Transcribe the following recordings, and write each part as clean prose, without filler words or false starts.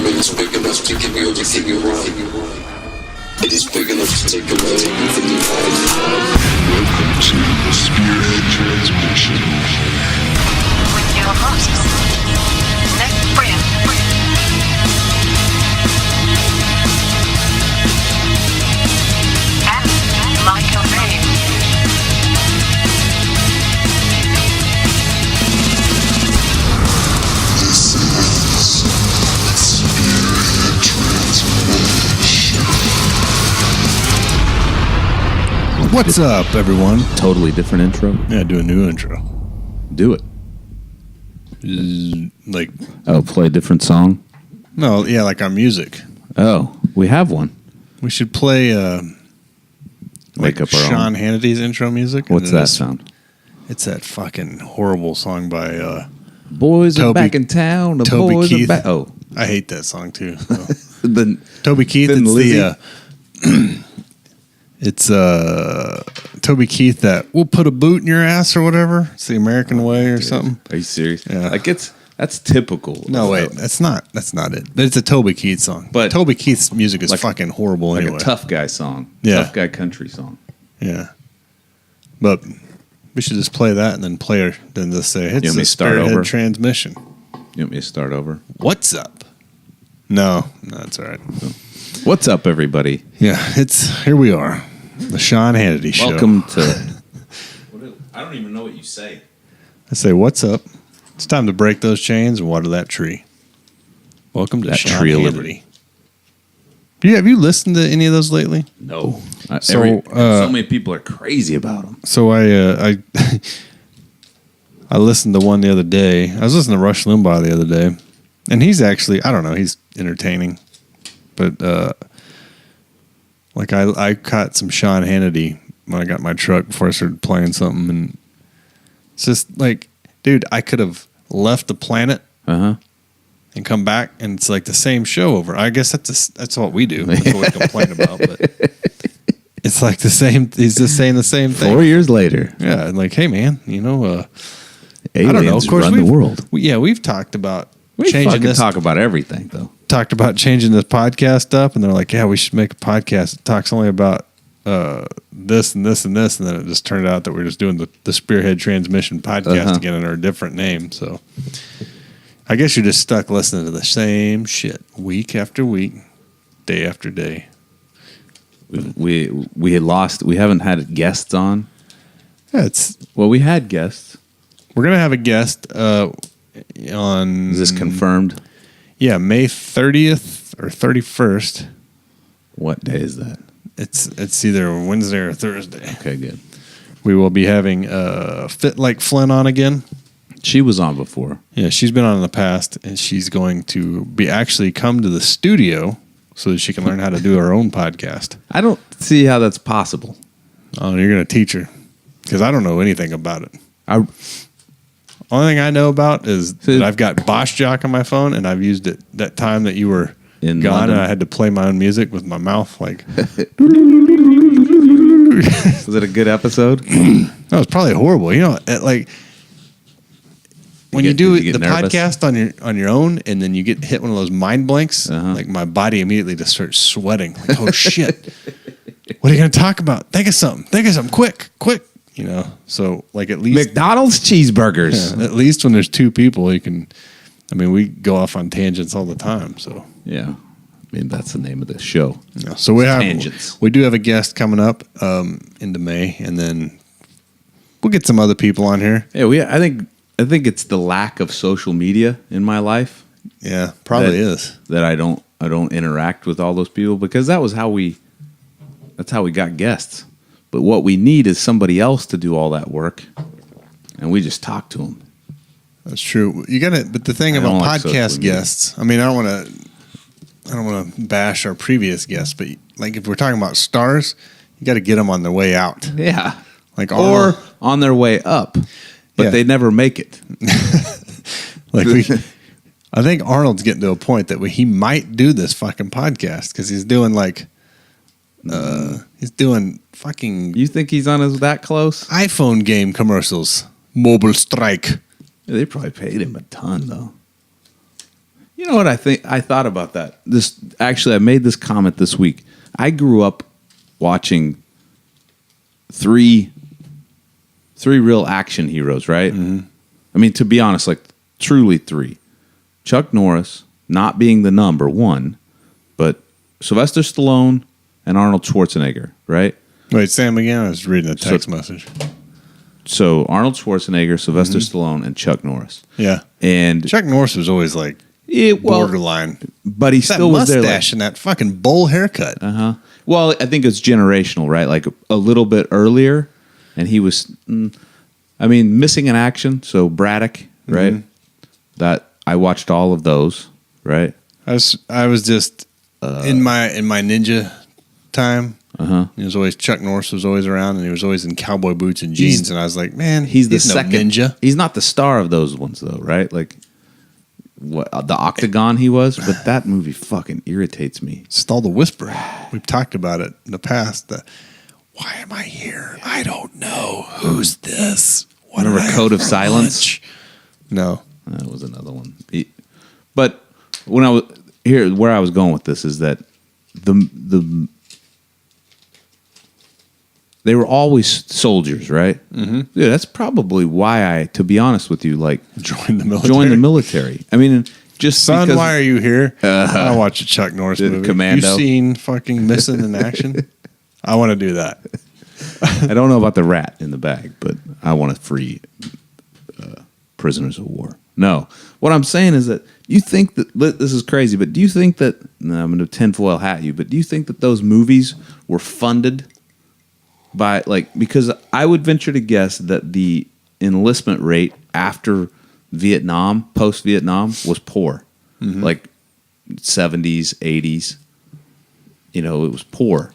mean, it's big enough to give you everything you want. It is big enough to take away everything you have. Welcome to the Spearhead Transmission. With your hosts, Mack and Michael Ray. This is Spearhead Transmission. What's up, everyone? Totally different intro. Yeah, do a new intro. Do it. Like, Oh, play a different song. no, yeah, like our music. Oh, we have one. We should play Make up our Sean own. Hannity's intro music. What's And then that sound? It's that fucking horrible song by. Boys are Toby- back in town. The Toby boys Keith. are back. Oh, I hate that song too. So. then Toby Keith. Then It's Lizzie. it's Toby Keith that we'll put a boot in your ass or whatever. It's the American way or something. Are you serious? Yeah. Like that's typical. No, wait, that's not it. But it's a Toby Keith song. But- Toby Keith's music is Like- fucking horrible Like anyway. a tough guy song. Yeah. Tough guy country song. Yeah, but we should just play that and then then just say it's You want me a to start Spearhead over? Transmission. You want me to start over? What's up? No, it's all right. What's up, everybody? Yeah, here we are, the Sean Hannity show. Welcome to. I don't even know what you say. I say, what's up? It's time to break those chains and water that tree. Welcome to That Sean tree of Hannity. Have you listened to any of those lately? No. So, So many people are crazy about them. So I listened to one the other day. I was listening to Rush Limbaugh the other day, and he's actually, I don't know, he's entertaining, but like I caught some Sean Hannity when I got my truck before I started playing something, and it's just like, dude, I could have left the planet and come back, and it's like the same show over. I guess that's what we do. That's what we complain about, but it's like the same. He's just saying the same thing. 4 years later, Yeah, and like, hey man, aliens I don't know. Of course, run the world. We've talked about We changing fucking this. talk about everything, though. Talked about changing this podcast up, and they're like, yeah, we should make a podcast that talks only about this and this and this, and then it just turned out that we're just doing the Spearhead Transmission podcast again under a different name. So I guess you're just stuck listening to the same shit week after week, day after day. We had lost. We haven't had guests on. Yeah, Well, we had guests. we're gonna have a guest on. Is this confirmed? Yeah, May 30th or 31st. What day is that? It's either Wednesday or Thursday. Okay, good. We will be having Fit Like Flynn on again. She was on before. Yeah, she's been on in the past, and she's going to be actually come to the studio so that she can learn how to do her own podcast. I don't see how that's possible. Oh, you're going to teach her because I don't know anything about it. I Only thing I know about is See- that I've got Bosch Jock on my phone, and I've used it that time that you were In gone, London. and I had to play my own music with my mouth. Like, was it a good episode? that was probably horrible. You know, like when you Did do you get the nervous? podcast on your own, and then you get hit one of those mind blanks, like my body immediately just starts sweating. Like, oh shit, what are you going to talk about? Think of something, quick. You know, so like at least McDonald's cheeseburgers. at least when there's two people, you can. I mean, we go off on tangents all the time. So Yeah. I mean, that's the name of the show. so we Tangents. do have a guest coming up into May, and then we'll get some other people on here. Yeah, I think it's the lack of social media in my life Yeah, probably that- is. that I don't interact with all those people, because that's how we got guests. But what we need is somebody else to do all that work, and we just talk to them. That's true. You got to, but the thing I about don't like podcast social media. guests, I mean, I don't want to bash our previous guests, but like if we're talking about stars, you got to get them on their way out. Yeah, Like or Arnold, on their way up, but Yeah. they never make it. like I think Arnold's getting to a point that he might do this fucking podcast because he's doing like, he's doing fucking You think he's on us that close? iPhone game commercials, Mobile Strike. They probably paid him a ton, though. You know what I think? I thought about that. I made this comment this week. I grew up watching three real action heroes, right? Mm-hmm. I mean, to be honest, like truly three. Chuck Norris, not being the number one, but Sylvester Stallone and Arnold Schwarzenegger, right? Wait, Sam again? I was reading a text message. So Arnold Schwarzenegger, Sylvester Stallone, and Chuck Norris. Yeah. And Chuck Norris was always like borderline. But he still was there. Mustache and that fucking bowl haircut. Uh-huh. Well, I think it's generational, right? Like a little bit earlier, and he was, missing in action. So Braddock, right? Mm-hmm. That I watched all of those, right? I was just in my ninja time. He was always Chuck Norris was always around, and he was always in cowboy boots and jeans. And I was like, man, he's the no second ninja. He's not the star of those ones, though, right? Like what the Octagon he was, but that movie fucking irritates me. It's all the whispering. We've talked about it in the past. Why am I here? I don't know. Who's this? What Remember Code of Silence? No, that was another one. But when I was here, where I was going with this is that the they were always soldiers, right? Mm-hmm. Yeah, that's probably why I, to be honest with you, like joined the military. I mean, just son, because, why are you here? I watch a Chuck Norris movie. Commando. You seen fucking Missing in Action? I want to do that. I don't know about the rat in the bag, but I want to free prisoners of war. No, what I'm saying is that you think that this is crazy, but do you think that I'm going to tinfoil hat you? But do you think that those movies were funded by because I would venture to guess that the enlistment rate after Vietnam, post Vietnam, was poor, like 70s, 80s. You know, it was poor.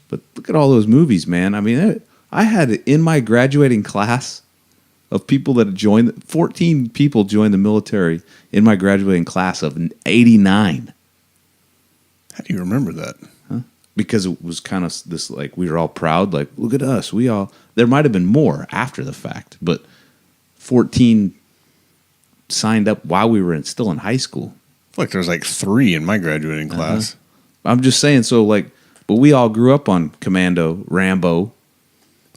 But look at all those movies, man. I mean, I had in my graduating class of people that joined, 14 people joined the military in my graduating class of 89. How do you remember that? Because it was kind of this, like, we were all proud, like, look at us. There might have been more after the fact, but 14 signed up while we were still in high school. I feel like there was like 3 in my graduating class. I'm just saying, but we all grew up on Commando, Rambo.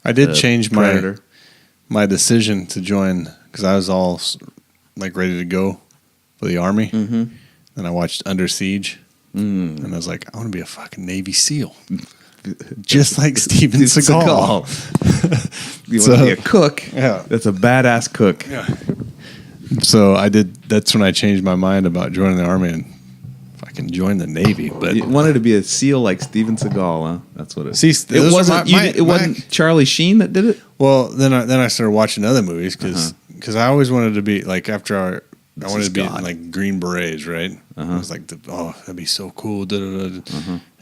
I did change my decision to join because I was all like ready to go for the Army. Mm-hmm. Then I watched Under Siege. And I was like, I want to be a fucking Navy SEAL. Just like Steven Seagal. You want to be a cook? Yeah. That's a badass cook. Yeah. So that's when I changed my mind about joining the Army and fucking join the Navy. But you wanted to be a SEAL like Steven Seagal, huh? That's what it is. See, it wasn't Charlie Sheen that did it? Well, then I started watching other movies because I always wanted to be like I wanted to be in like Green Berets, right? I was like, that'd be so cool. And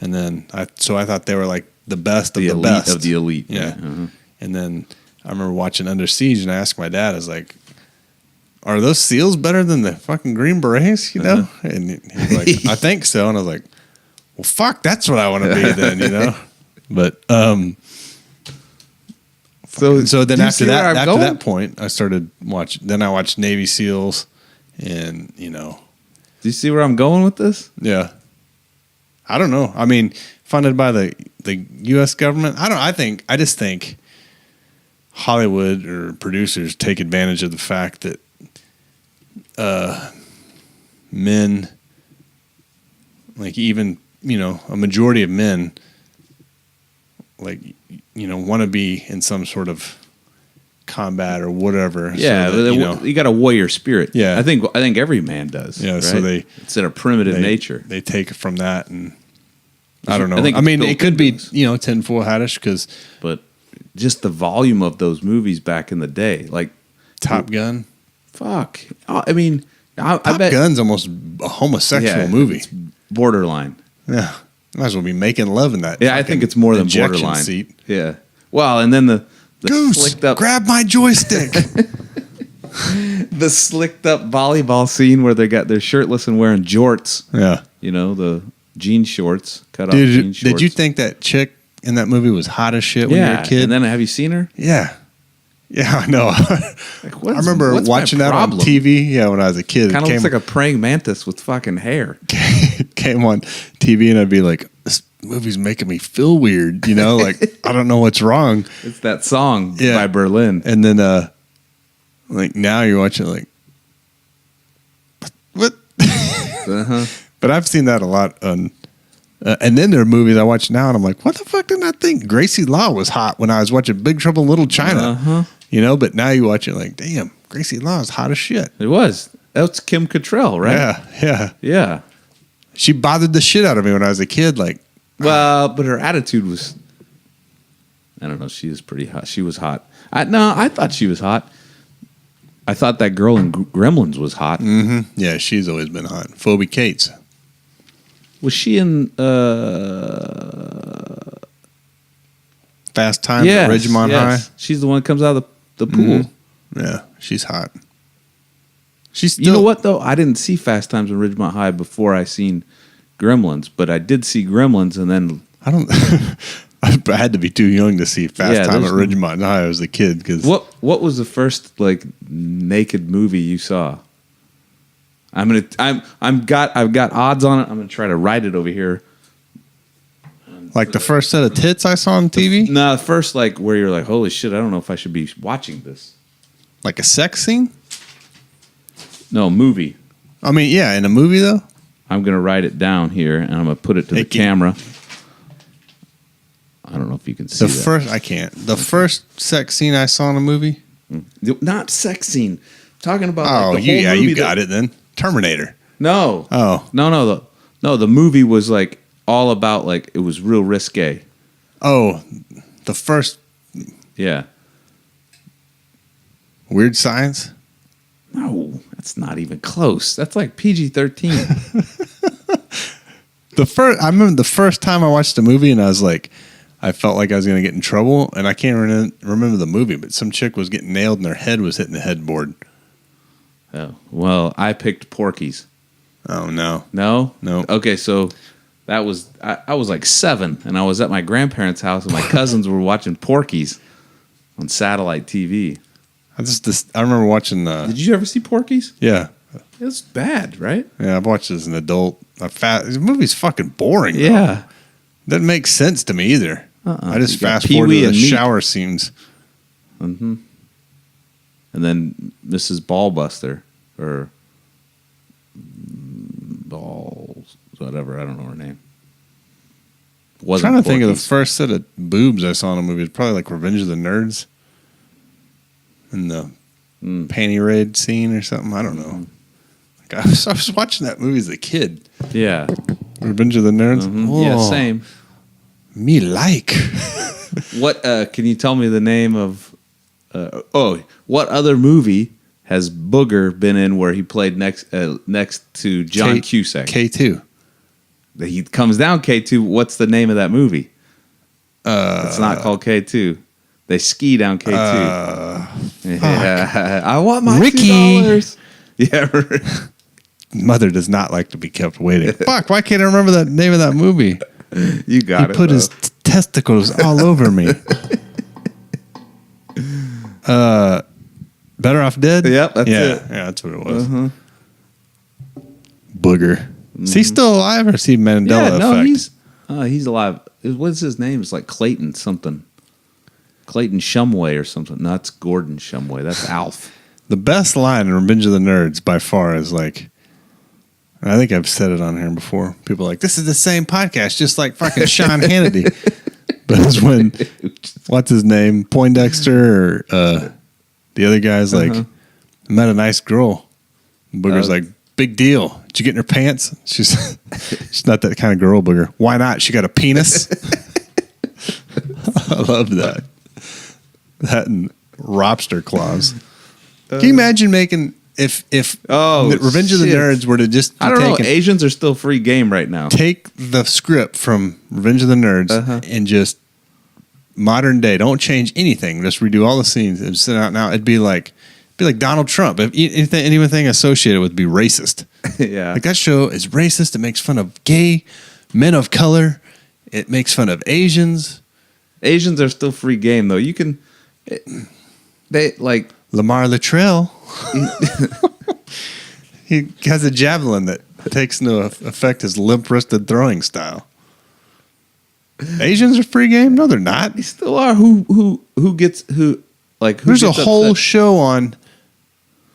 then I thought they were like the best of the best of the elite. Yeah. And then I remember watching Under Siege, and I asked my dad, I was like, "Are those SEALs better than the fucking Green Berets?" You know? And he was like, "I think so." And I was like, "Well, fuck, that's what I want to be then." You know? But so then after that point, I started watching. Then I watched Navy SEALs. And, you know. Do you see where I'm going with this? Yeah. I don't know. I mean, funded by the U.S. government. I just think Hollywood or producers take advantage of the fact that men, like even, you know, a majority of men, like, you know, want to be in some sort of combat or whatever. Yeah, so that, you got a warrior spirit. Yeah, I think every man does. Yeah, right? So it's in a primitive nature. They take it from that, and I don't know. I mean, it could be tinfoil hattish because, but just the volume of those movies back in the day, like Top Gun. Fuck, I mean, I Top bet Gun's almost a homosexual movie. It's borderline. Yeah, might as well be making love in that. Yeah, I think it's more than borderline. Seat. Yeah. Well, and then the Goose, slicked up, grab my joystick. The slicked up volleyball scene where they're shirtless and wearing jorts. Yeah, you know, the jean shorts, cut off jean shorts. Did you think that chick in that movie was hot as shit when you were a kid? And then have you seen her? Yeah. Yeah, I know. Like, I remember what's my watching that on problem? TV. Yeah, when I was a kid, Kind of it looks like a praying mantis with fucking hair. came on TV, and I'd be like, "This movie's making me feel weird." You know, like I don't know what's wrong. It's that song Yeah. by Berlin. And then, like now you're watching, like what? Uh-huh. But I've seen that a lot on. And then there are movies I watch now, and I'm like, what the fuck did I think? Gracie Law was hot when I was watching Big Trouble in Little China. Uh-huh. You know, but now you watch it like, damn, Gracie Law is hot as shit. It was. That's Kim Cattrall, right? Yeah, yeah. Yeah. She bothered the shit out of me when I was a kid. Like, Well, but her attitude was, I don't know, she was pretty hot. She was hot. I thought she was hot. I thought that girl in Gremlins was hot. yeah, she's always been hot. Phoebe Cates. Was she in, Fast Times at Ridgemont High. She's the one that comes out of the pool. Yeah, she's hot. She's still, You know what, though? I didn't see Fast Times at Ridgemont High before I seen Gremlins, but I did see Gremlins, and then I don't. I had to be too young to see Fast Yeah, Time at there's- Ridgemont High as a kid. Because what was the first like naked movie you saw? I've got odds on it. I'm gonna try to write it over here. like the first set of tits I saw on TV, No, the first like where you're like, holy shit, I don't know if I should be watching this. like a sex scene. No, movie. I mean, yeah, in a movie though. I'm gonna write it down here and I'm gonna put it to the Hey, camera. I don't know if you can see The that. first, I can't. The first sex scene I saw in a movie. Not sex scene. I'm talking about Oh, like, the whole yeah, movie you got it then. Terminator. No. Oh, No, the movie was like all about like it was real risque. oh, the first Yeah. Weird Science. No, that's not even close. That's like PG-13. I remember the first time I watched a movie, and I was like, I felt like I was going to get in trouble, and I can't remember the movie, but some chick was getting nailed, and her head was hitting the headboard. Oh, well, I picked Porky's. Oh no, No? No. Okay, so that was I was like 7 and I was at my grandparents' house and my cousins were watching Porky's on satellite TV. I remember watching. Did you ever see Porky's? Yeah, It was bad, right? yeah, I've watched this as an adult. The movie's fucking boring. Though. Yeah. Doesn't make sense to me either. I just You got fast forward Pee-wee to the and Meat. shower scenes. And then Mrs. Ballbuster or Balls, whatever. I don't know her name. I'm trying to think of the first set of boobs I saw in a movie. It's probably like Revenge of the Nerds. In the panty raid scene or something. I don't know. Like I was watching that movie as a kid. Yeah. Revenge of the Nerds. Yeah, Oh, same. Me like. What can you tell me the name of? What other movie has Booger been in where he played next to John Cusack? K2. He comes down K2. What's the name of that movie? It's not called K2. They ski down K2. Yeah. I want my Ricky. $2. Yeah. Mother does not like to be kept waiting. Fuck, why can't I remember the name of that movie? You got He it. put his testicles all over me. Better Off Dead? Yep, that's yeah, it. Yeah, that's what it was. Booger. Is he still alive or is he Mandela Yeah, no, effect? he's alive. What's his name? It's like Clayton something. Clayton Shumway or something. No, that's Gordon Shumway. That's Alf. The best line in Revenge of the Nerds by far is like, and I think I've said it on here before. People are like, this is the same podcast, just like fucking Sean Hannity. But it's when, what's his name? Poindexter or the other guy's like, I met a nice girl. And Booger's like, big deal. Did you get in her pants? She's not that kind of girl, Booger. Why not? She got a penis. I love that. That and Lobster Claws. Can you imagine making if Revenge of the shit. Nerds were to just I don't know. taken- Asians are still free game right now. take the script from Revenge of the Nerds and just modern day, don't change anything, just redo all the scenes and send out now. It'd be like Donald Trump. If anything associated with be racist. Yeah. Like that show is racist. It makes fun of gay men of color. It makes fun of Asians. Asians are still free game though. You can they like Lamar Latrell. He has a javelin that takes into effect his limp-wristed throwing style. Asians are free game? No, they're not. they still are. Who gets who? Like who There's a gets whole upset? show on.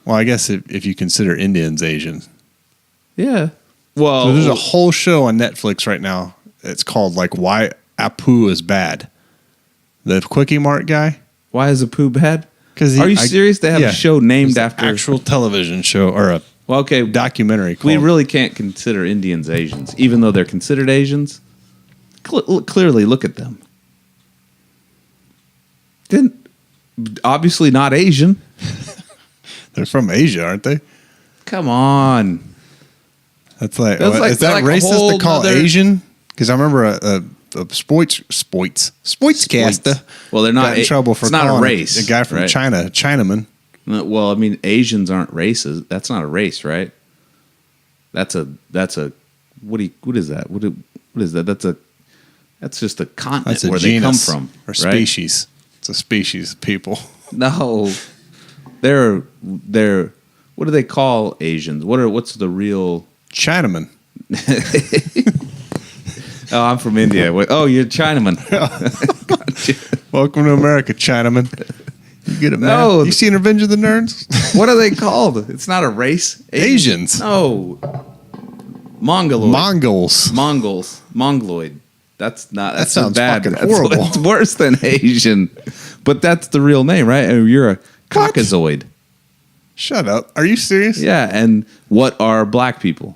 Well, I guess if you consider Indians Asian, Yeah. Well, so there's a whole show on Netflix right now. It's called like "Why Apu is Bad." The Quickie Mart guy. why is Apu bad? Because Are you serious? They have a show named after actual television show or a Well, okay, documentary. we Called, really can't consider Indians Asians, even though they're considered Asians. Clearly, look at them. Then, obviously not Asian. they're from Asia, aren't they? Come on. That's like, That's like- is that like a racist whole to call nother- Asian? Because I remember a sportscaster. Well, they're not got in trouble for it's not a calling race. a guy from right? China, a Chinaman. Well, I mean, Asians aren't races. That's not a race, right? That's a what is that? What is that? That's just a continent That's a where genus they come from, or right? species. It's a species of people. No, they're what do they call Asians? What's the real? Chinaman. Oh, I'm from India. Oh, you're Chinaman. Welcome to America, Chinaman. You get it, man. No. You seen Revenge of the Nerds? What are they called? It's not a race. Asians. No. Mongoloid. Mongoloid. That's not. That's sounds bad. fucking horrible. It's worse than Asian. But that's the real name, right? You're a Caucasoid. Shut up. Are you serious? Yeah. And what are black people?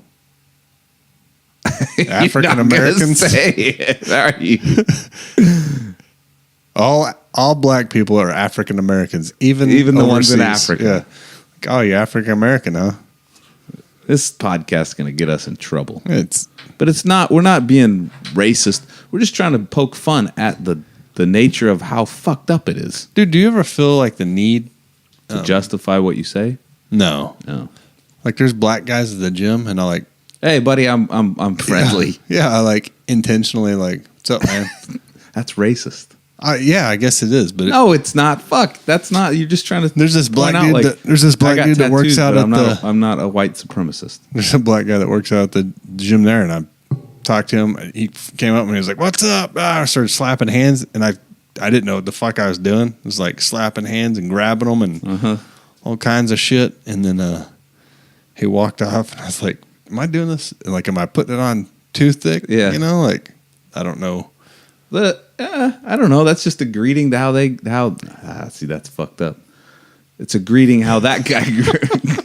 African Americans. Say it, are you? All black people are African Americans, even the ones in overseas. Africa. Yeah. Like, oh, you're African American, huh? This podcast is going to get us in trouble. But it's not. We're not being racist. We're just trying to poke fun at the nature of how fucked up it is dude, do you ever feel like the need to justify what you say. No. Like there's black guys at the gym, and I like, Hey, buddy, I'm friendly. Yeah, I like intentionally like, what's up, man? That's racist. Yeah, I guess it is, but No, it's not. Fuck, that's not. You're just trying to. there's this black point out, dude. There's this I black got dude that works tattoos, out but at I'm not a white supremacist. There's a black guy that works out at the gym there, and I talked to him. He came up and he was like, "What's up?" I started slapping hands, and I didn't know what the fuck I was doing. It was like slapping hands and grabbing them and all kinds of shit. And then he walked off, and I was like, "Am I doing this? Like, am I putting it on too thick? Yeah. You know, like I don't know." I don't know. That's just a greeting to how. See, that's fucked up. It's a greeting how that guy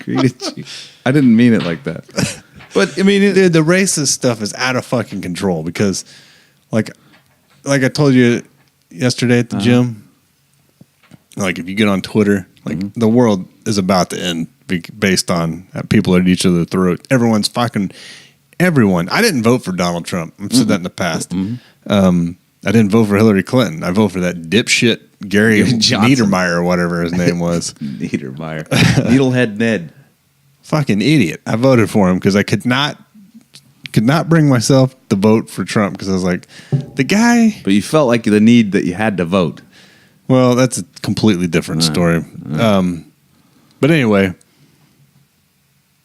greeted you. I didn't mean it like that. But I mean, Dude, the racist stuff is out of fucking control because, like I told you yesterday at the gym, like if you get on Twitter, like the world is about to end based on people at each other's throat. Everyone's fucking everyone. I didn't vote for Donald Trump. I've said that in the past. I didn't vote for Hillary Clinton. I voted for that dipshit Gary Johnson. Niedermeyer or whatever his name was. Niedermeyer, Needlehead Ned. Fucking idiot. I voted for him because I could not bring myself to vote for Trump because I was like, the guy. But you felt like the need that you had to vote. Well, that's a completely different story. But anyway,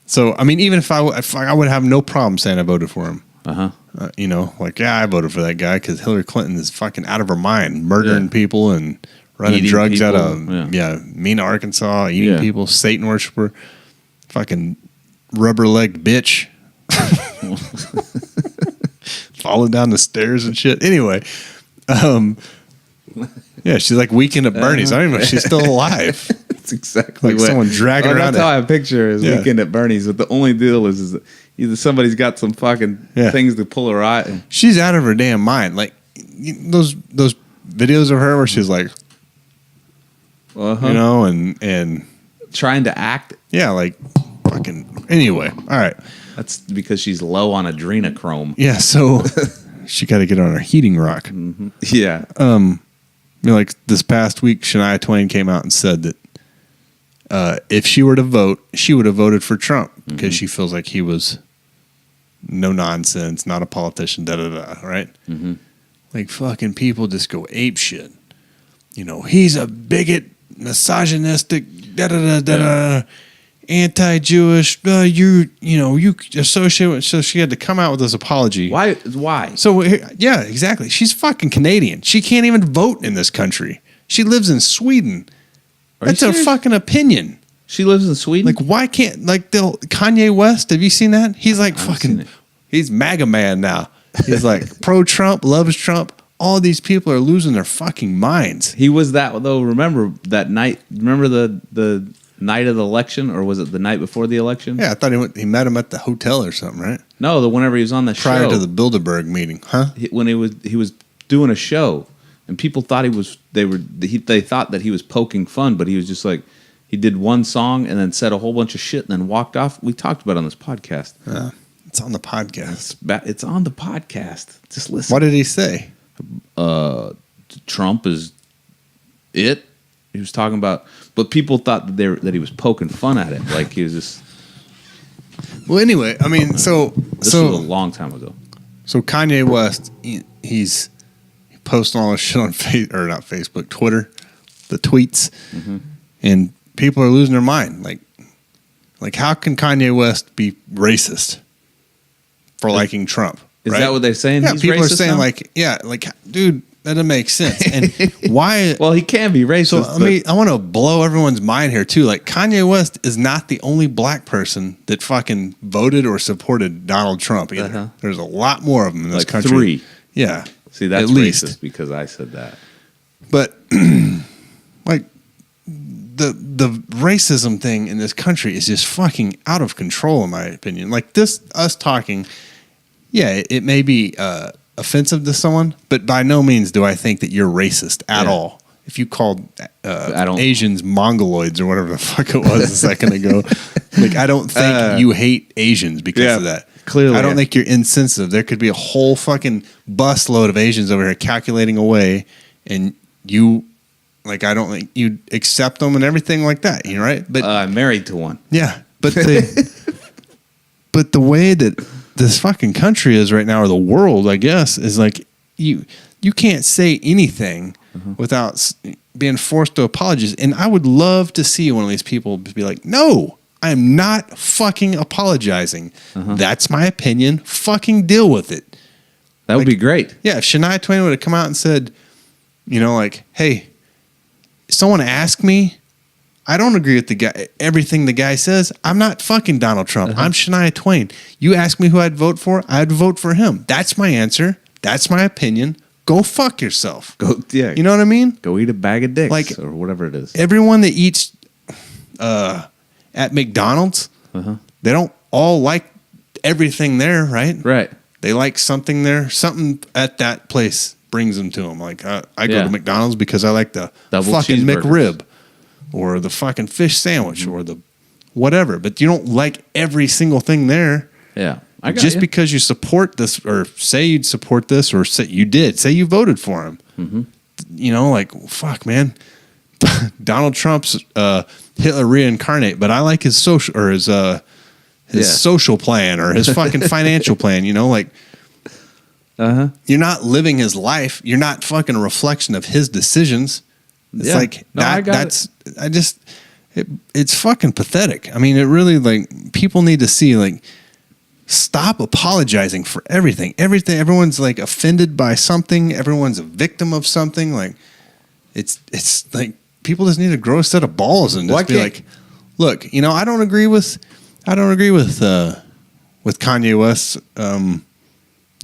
so I mean, even if I would have no problem saying I voted for him. You know, like, yeah, I voted for that guy because Hillary Clinton is fucking out of her mind, murdering people and running Eating drugs people. out of Mena, Arkansas, eating people, Satan worshiper, fucking rubber legged bitch, falling down the stairs and shit. Anyway, yeah, she's like Weekend at Bernie's. I don't even know if she's still alive. That's exactly Like what someone dragging her That's around how I picture is Weekend at Bernie's. But the only deal is that either somebody's got some fucking things to pull her eye. She's out of her damn mind. Like those videos of her where she's like, you know, and trying to act. Yeah, like fucking. Anyway, all right. That's because she's low on adrenochrome. Yeah, so she got to get on her heating rock. Yeah. You know, like this past week, Shania Twain came out and said that if she were to vote, she would have voted for Trump because she feels like he was no nonsense, not a politician, right? Like fucking people just go ape shit. You know, he's a bigot. misogynistic, anti-Jewish. You associate with. So she had to come out with this apology. Why? So yeah, exactly. She's fucking Canadian. She can't even vote in this country. She lives in Sweden. That's her fucking opinion. She lives in Sweden? Like, why can't, like, Kanye West, have you seen that? He's like fucking, he's MAGA man now. He's like pro-Trump, loves Trump. All these people are losing their fucking minds. He was that, though, remember that night, remember the night of the election, or was it the night before the election? Yeah, I thought he met him at the hotel or something, right? No, whenever he was on the show. Prior to the Bilderberg meeting, huh? When he was doing a show, and people thought they thought that he was poking fun, but he was just like, he did one song and then said a whole bunch of shit and then walked off. We talked about it on this podcast. Yeah, it's on the podcast. It's on the podcast. Just listen. What did he say? Trump is it. He was talking about, but people thought that he was poking fun at it. Like he was just. Well, anyway, I mean, this was a long time ago. So Kanye West, he's posting all this shit on Facebook, Twitter, the tweets, and people are losing their mind. Like how can Kanye West be racist for liking Trump? Is right? that what they're saying? Yeah, He's people are racist saying now? dude, that doesn't make sense. And why? Well, he can be racist. So I want to blow everyone's mind here too. Like Kanye West is not the only black person that fucking voted or supported Donald Trump either. There's a lot more of them in this country. 3. Yeah. See, that's at racist least. because I said that. But like the racism thing in this country is just fucking out of control, in my opinion. Like us talking, yeah, it may be offensive to someone, but by no means do I think that you're racist at all. If you called Asians Mongoloids or whatever the fuck it was a second ago, like I don't think you hate Asians because of that. Clearly, I don't think you're insensitive. There could be a whole fucking busload of Asians over here calculating away, and you, like, I don't think you accept them and everything like that. You know, right? But I'm married to one. Yeah, but but the way that this fucking country is right now, or the world, I guess, is like you can't say anything without being forced to apologize. And I would love to see one of these people be like, no, I'm not fucking apologizing. That's my opinion. Fucking deal with it. That would be great. Yeah, if Shania Twain would have come out and said, you know, like, hey, someone asked me, I don't agree with the guy, everything the guy says. I'm not fucking Donald Trump. I'm Shania Twain. You ask me who I'd vote for, I'd vote for him. That's my answer. That's my opinion. Go fuck yourself. You know what I mean? Go eat a bag of dicks, like, or whatever it is. Everyone that eats at McDonald's, they don't all like everything there, right? Right. They like something there. Something at that place brings them to them. Like, I go to McDonald's because I like the double fucking cheeseburgers. McRib or the fucking fish sandwich or the whatever. But you don't like every single thing there. Yeah. Just because you support this, or say you'd support this, or say you did, say you voted for him. You know, like, fuck, man. Donald Trump's Hitler reincarnate, but I like his social, or his social plan, or his fucking financial plan. You know, like, you're not living his life. You're not fucking a reflection of his decisions. It's like it's fucking pathetic. I mean, it really, like, people need to see, like, stop apologizing for everything. Everyone's like offended by something. Everyone's a victim of something. Like, it's like people just need to grow a set of balls and just be like, look, you know, I don't agree with Kanye West's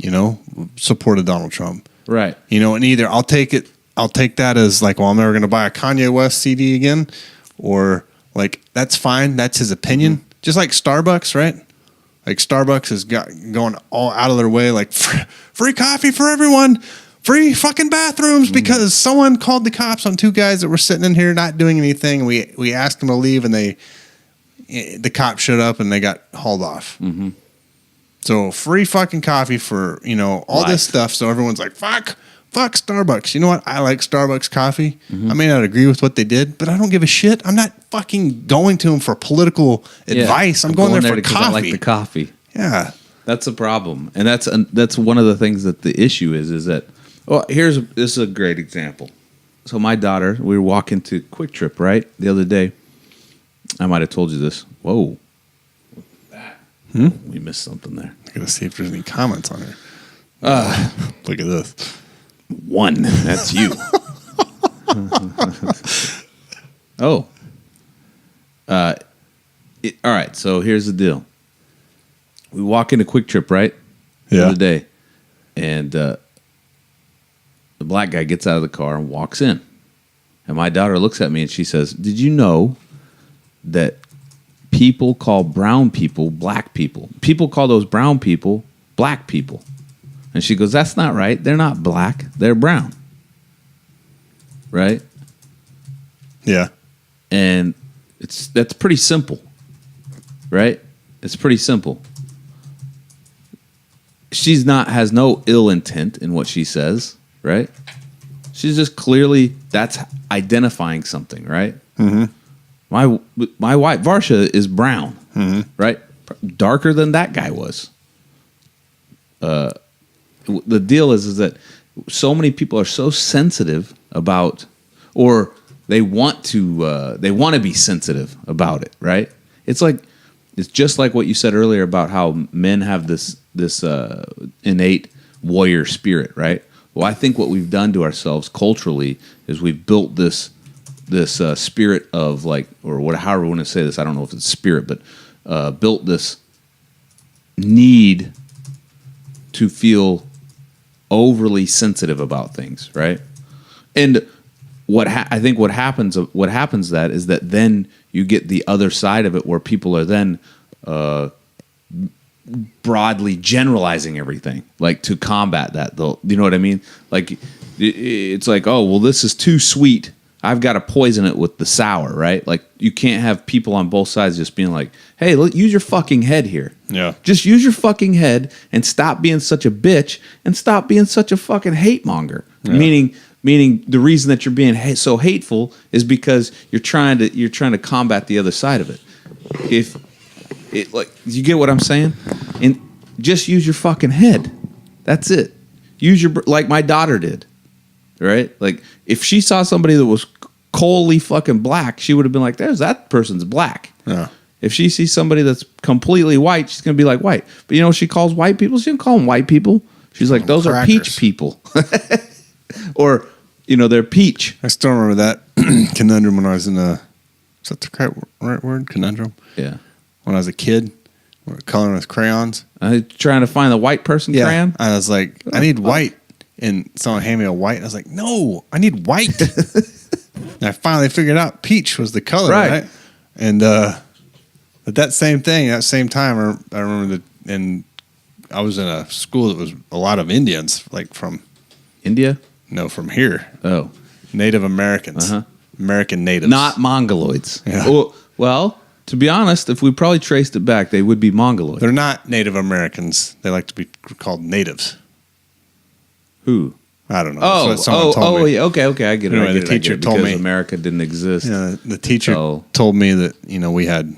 you know, support of Donald Trump. Right. You know, and either I'll take that as like, well, I'm never going to buy a Kanye West CD again, or like, that's fine. That's his opinion. Just like Starbucks, right? Like Starbucks is going all out of their way, like free coffee for everyone, free fucking bathrooms, because someone called the cops on 2 guys that were sitting in here not doing anything. We asked them to leave, and the cops showed up and they got hauled off. So free fucking coffee for, you know, all this stuff. So everyone's like, fuck Starbucks. You know what? I like Starbucks coffee. I may not agree with what they did, but I don't give a shit. I'm not fucking going to them for political advice. I'm going there for coffee. I like the coffee. Yeah. That's a problem. And that's one of the things that the issue is that, well, this is a great example. so my daughter, we were walking to Quick Trip, right? The other day. I might have told you this. Whoa. Look at that. We missed something there. I gotta see if there's any comments on here. Look at this. 1. That's you. Oh. All right, so here's the deal. We walk into Quick Trip, right? The other day. And the black guy gets out of the car and walks in. And my daughter looks at me and she says, "Did you know that people call brown people black people? People call those brown people black people." And she goes, "That's not right. They're not black. They're brown." Right? Yeah. And that's pretty simple. Right? It's pretty simple. She's has no ill intent in what she says, right? She's just clearly that's identifying something, right? Mm-hmm. My wife Varsha is brown, right? Darker than that guy was. The deal is that so many people are so sensitive about, or they want to be sensitive about it, right? It's just like what you said earlier about how men have this innate warrior spirit, right? Well, I think what we've done to ourselves culturally is we've built this spirit of however we want to say this. I don't know if it's spirit, but built this need to feel overly sensitive about things, right? And I think what happens that is that then you get the other side of it where people are then broadly generalizing everything, like to combat that. Though, you know what I mean? Like it's like, oh well, this is too sweet. I've got to poison it with the sour, right? Like you can't have people on both sides just being like, hey, use your fucking head here. Yeah. Just use your fucking head and stop being such a bitch and stop being such a fucking hate monger. Yeah. Meaning the reason that you're being so hateful is because you're trying to combat the other side of it. If it you get what I'm saying? And just use your fucking head. That's it. Use your like my daughter did. Right? Like if she saw somebody that was coldly fucking black, she would have been like, "There's that person's black." Yeah. If she sees somebody that's completely white, she's gonna be like white. But you know what she calls white people? She doesn't call them white people. She's like, "Those are peach people." Or, they're peach. I still remember that conundrum when I was in is that the right word? Conundrum? Yeah. When I was a kid, we were coloring with crayons. Trying to find the white person crayon? I was like, I need white. And someone handed me a white. And I was like, no, I need white. And I finally figured out peach was the color, right? And but that same time, I remember and I was in a school that was a lot of Indians, like from India? No, from here. Oh. Native Americans. American natives. Not Mongoloids. Yeah. Well, to be honest, if we probably traced it back, they would be Mongoloid. They're not Native Americans. They like to be called natives. Who? I don't know. That's what someone told me. Yeah. Okay, I get it. Anyway, the teacher told me America didn't exist. Yeah, the teacher told me that we had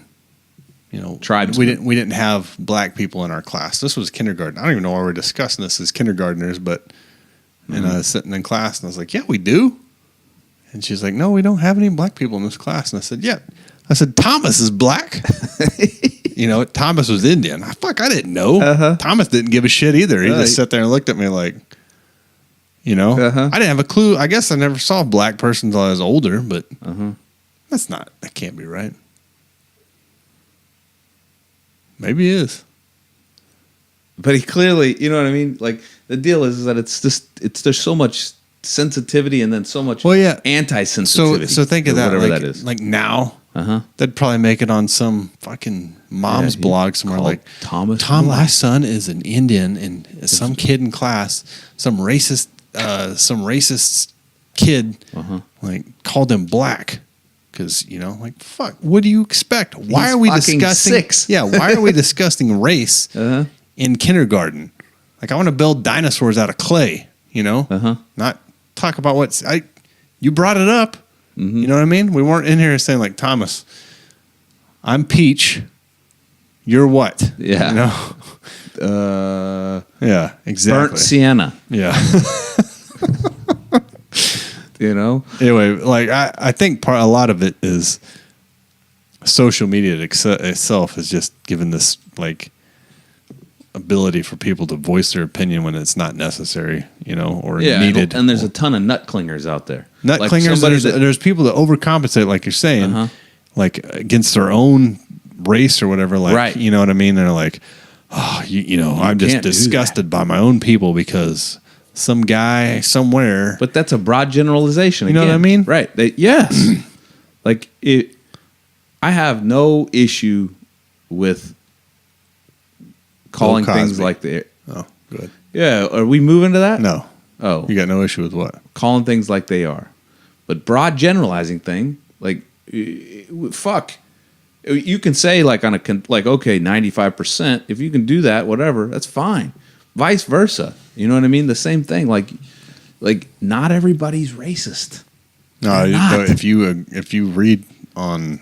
tribes. We didn't have black people in our class. This was kindergarten. I don't even know why we're discussing this as kindergartners, but and I was sitting in class and I was like, "Yeah, we do." And she's like, "No, we don't have any black people in this class." And I said, "Yeah." I said, "Thomas is black." Thomas was Indian. I didn't know. Thomas didn't give a shit either. He just sat there and looked at me like, I didn't have a clue. I guess I never saw a black person until I was older, but that can't be right. Maybe he is. But he clearly, you know what I mean? Like the deal is that there's so much sensitivity and then so much anti-sensitivity. So think of that. Whatever like, that is. Like now, they'd probably make it on some fucking mom's blog somewhere like, Thomas, my son is an Indian and some kid in class, some racist kid, called him black. Because, fuck, what do you expect? Why are we discussing 6? Yeah, why are we discussing race in kindergarten? Like, I want to build dinosaurs out of clay, not talk about you brought it up. Mm-hmm. You know what I mean? We weren't in here saying, like, Thomas, I'm peach, you're what? Yeah. Yeah, exactly. Burnt sienna. Yeah. You know. Anyway, like I think a lot of it is social media itself is just given this like ability for people to voice their opinion when it's not necessary, you know, or needed. And there's a ton of nut clingers out there. Nut clingers. There's people that overcompensate, like you're saying, like against their own race or whatever. Like, right. You know what I mean? They're like, oh, you know, I'm just disgusted by my own people because some guy somewhere. But that's a broad generalization. You know what I mean? Right. Yes. Like I have no issue with calling things like the. Oh, good. Yeah. Are we moving to that? No. Oh. You got no issue with what? Calling things like they are. But broad generalizing thing, like, fuck. You can say like okay, 95%. If you can do that, whatever, that's fine. Vice versa. You know what I mean? The same thing. Like not everybody's racist. No, if you read on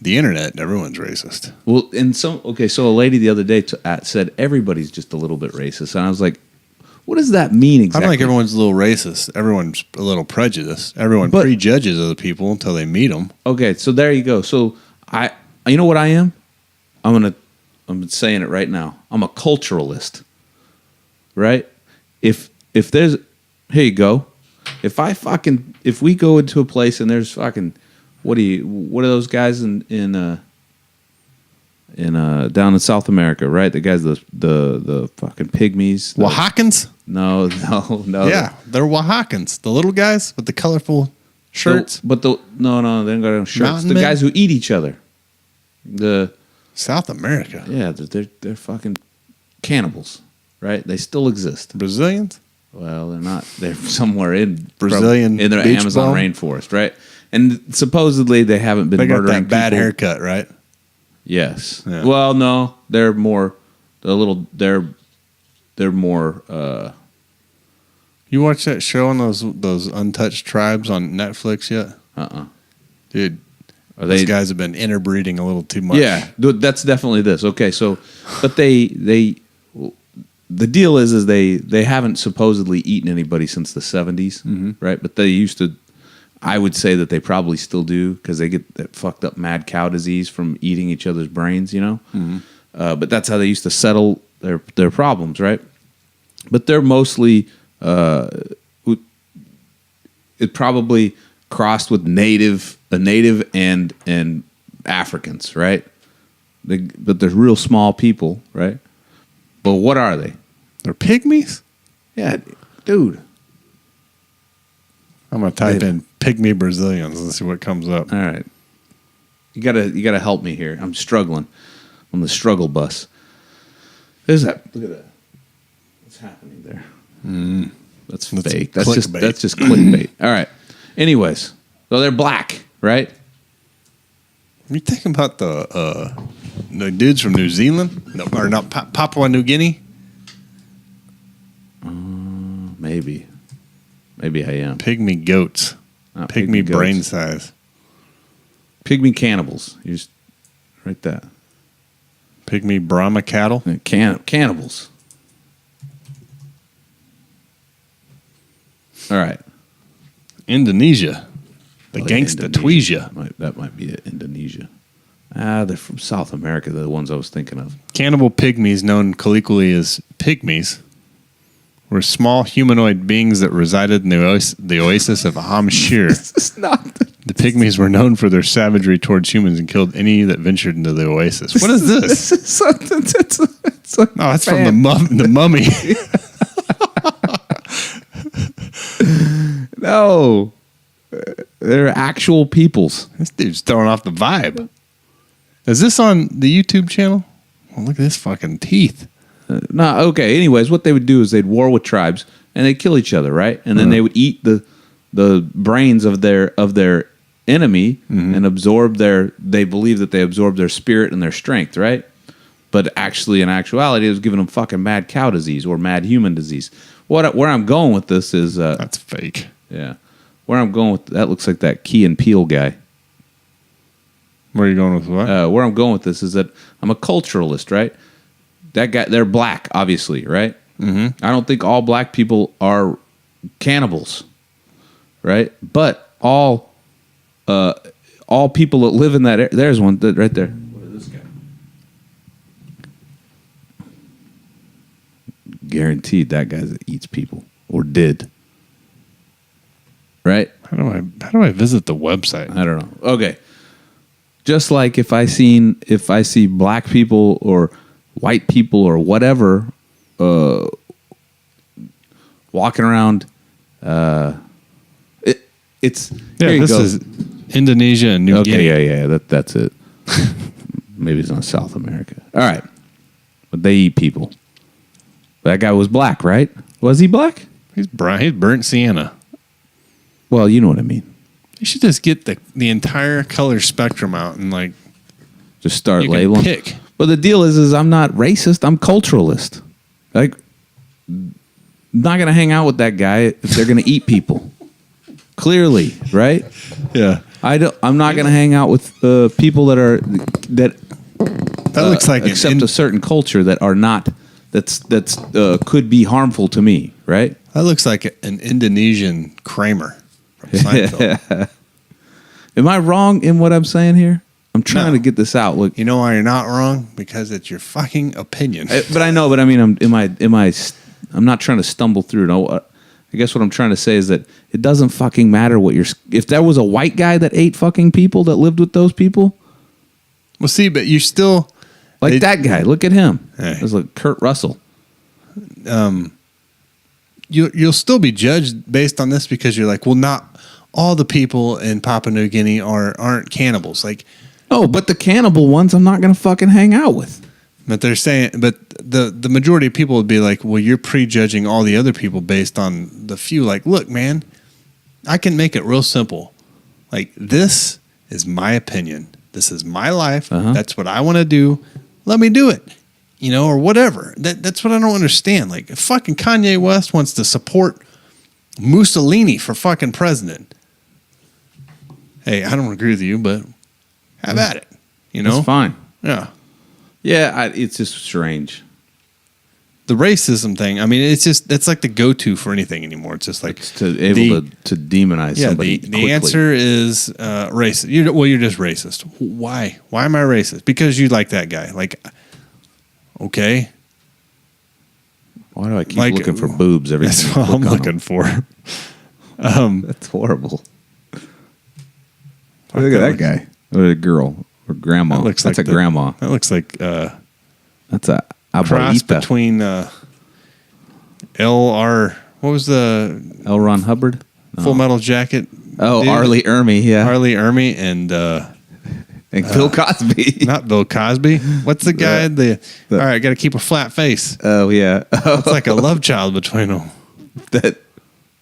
the internet, everyone's racist. Well, so a lady the other day said everybody's just a little bit racist, and I was like, what does that mean exactly? I don't think everyone's a little racist. Everyone's a little prejudiced. Everyone prejudges other people until they meet them. Okay, so there you go. So you know what I am? I'm saying it right now. I'm a culturalist, right? If there's, here you go. If we go into a place and there's fucking, what are those guys in down in South America, right? The guys, the fucking pygmies. Oaxacans? No. Yeah, they're Oaxacans. The little guys with the colorful shirts. No, they don't got no shirts. Mountain the men? guys who eat each other. The South America. Yeah, they're fucking cannibals, right? They still exist. Brazilians? Well, they're not. They're somewhere in Brazilian in the beach Amazon bum? rainforest, right? And supposedly they haven't been They got murdering that bad people. haircut, right? Yes. Yeah. Well, no, they're more They're more. You watch that show on those untouched tribes on Netflix yet? Dude, these guys have been interbreeding a little too much. Yeah, that's definitely this. Okay, so, but the deal is they haven't supposedly eaten anybody since the 70s, right? But they used to. I would say that they probably still do because they get that fucked up mad cow disease from eating each other's brains, you know. But that's how they used to settle their problems, right? But they're mostly it probably crossed with native and Africans, right? But they're real small people, right? But what are they? They're pygmies? Yeah, dude. I'm gonna type in pygmy Brazilians and see what comes up. All right. You gotta help me here. I'm struggling on the struggle bus. There's that. Look at that. What's happening there? That's fake. That's just clickbait. All right. Anyways, so they're black, right? You thinking about the dudes from New Zealand? No, or not Papua New Guinea? Maybe I am. Pygmy goats. Not Pygmy goats. brain size. Pygmy cannibals. You just write that. Pygmy Brahma cattle. Cannibals. All right. Indonesia. The gangsta Indonesia. tweesia. That might be it. Indonesia. They're from South America. They're the ones I was thinking of. Cannibal pygmies, known colloquially as pygmies, were small humanoid beings that resided in the oasis of Hamshir. It's not. The pygmies were known for their savagery towards humans and killed any that ventured into the oasis. What is this? This is something. It's a No, that's from the mummy. No. They're actual peoples. This dude's throwing off the vibe. Is this on the YouTube channel? Oh, look at this fucking teeth. No, okay. Anyways, what they would do is they'd war with tribes and they'd kill each other, right? And then they would eat the brains of their enemy and absorb they believe that they absorbed their spirit and their strength, right? But actually, in actuality, it was giving them fucking mad cow disease or mad human disease. Where I'm going with this is That's fake. yeah. Where I'm going with that looks like that Key and Peele guy. Where are you going with what? Where I'm going with this is that I'm a culturalist, right? That guy, they're black, obviously, right? I don't think all black people are cannibals, right? But all people that live in that area, there's one right there. What is this guy? Guaranteed that guy that eats people or did. Right? How do I visit the website? I don't know. Okay. Just like if I see black people or white people or whatever walking around, it's here you this go. is Indonesia and New Guinea. Yeah. That's it. Maybe it's not South America. All right, but they eat people. That guy was black, right? Was he black? He's brown. He's burnt sienna. Well, you know what I mean. You should just get the entire color spectrum out and like Just start you can labeling. pick. But the deal is I'm not racist. I'm culturalist. Like, not gonna hang out with that guy if they're gonna eat people. Clearly, right? Yeah. I'm not gonna hang out with people that looks like accept a certain culture that are not that's could be harmful to me. Right? That looks like an Indonesian Kramer from Seinfeld. Am I wrong in what I'm saying here? I'm trying to get this out. Look, You know why you're not wrong? Because it's your fucking opinion. but I know. But I mean, I'm not trying to stumble through. No, I guess what I'm trying to say is that it doesn't fucking matter what if there was a white guy that ate fucking people that lived with those people. Well, see, but you still That guy, look at him. Hey. It's like Kurt Russell. You'll still be judged based on this because you're like, well, not all the people in Papua New Guinea aren't cannibals. Like, Oh, but the cannibal ones, I'm not gonna fucking hang out with. but they're saying, but the majority of people would be like, well, you're prejudging all the other people based on the few. Like, look, man, I can make it real simple. Like, this is my opinion. This is my life. That's what I want to do. Let me do it. Or whatever. That's what I don't understand. Like, if fucking Kanye West wants to support Mussolini for fucking president, hey, I don't agree with you, but have at it. It's fine. Yeah. Yeah, it's just strange. The racism thing, I mean, it's like the go-to for anything anymore. It's just like To demonize somebody. The answer is racist. You're just racist. Why? Why am I racist? Because you like that guy. Like, okay. Why do I keep looking for boobs every That's time? what I'm looking for. That's horrible. Look at that guy. Or a girl. Or grandma. That's a grandma. That looks like That's a cross abuelita. between L.R. What was the L. Ron Hubbard? Full Metal Jacket? Oh, dude? Arlie Ermy, yeah. Arlie Ermy and Bill Cosby. not Bill Cosby. What's the guy? All right, got to keep a flat face. Oh, yeah. It's like a love child between them. That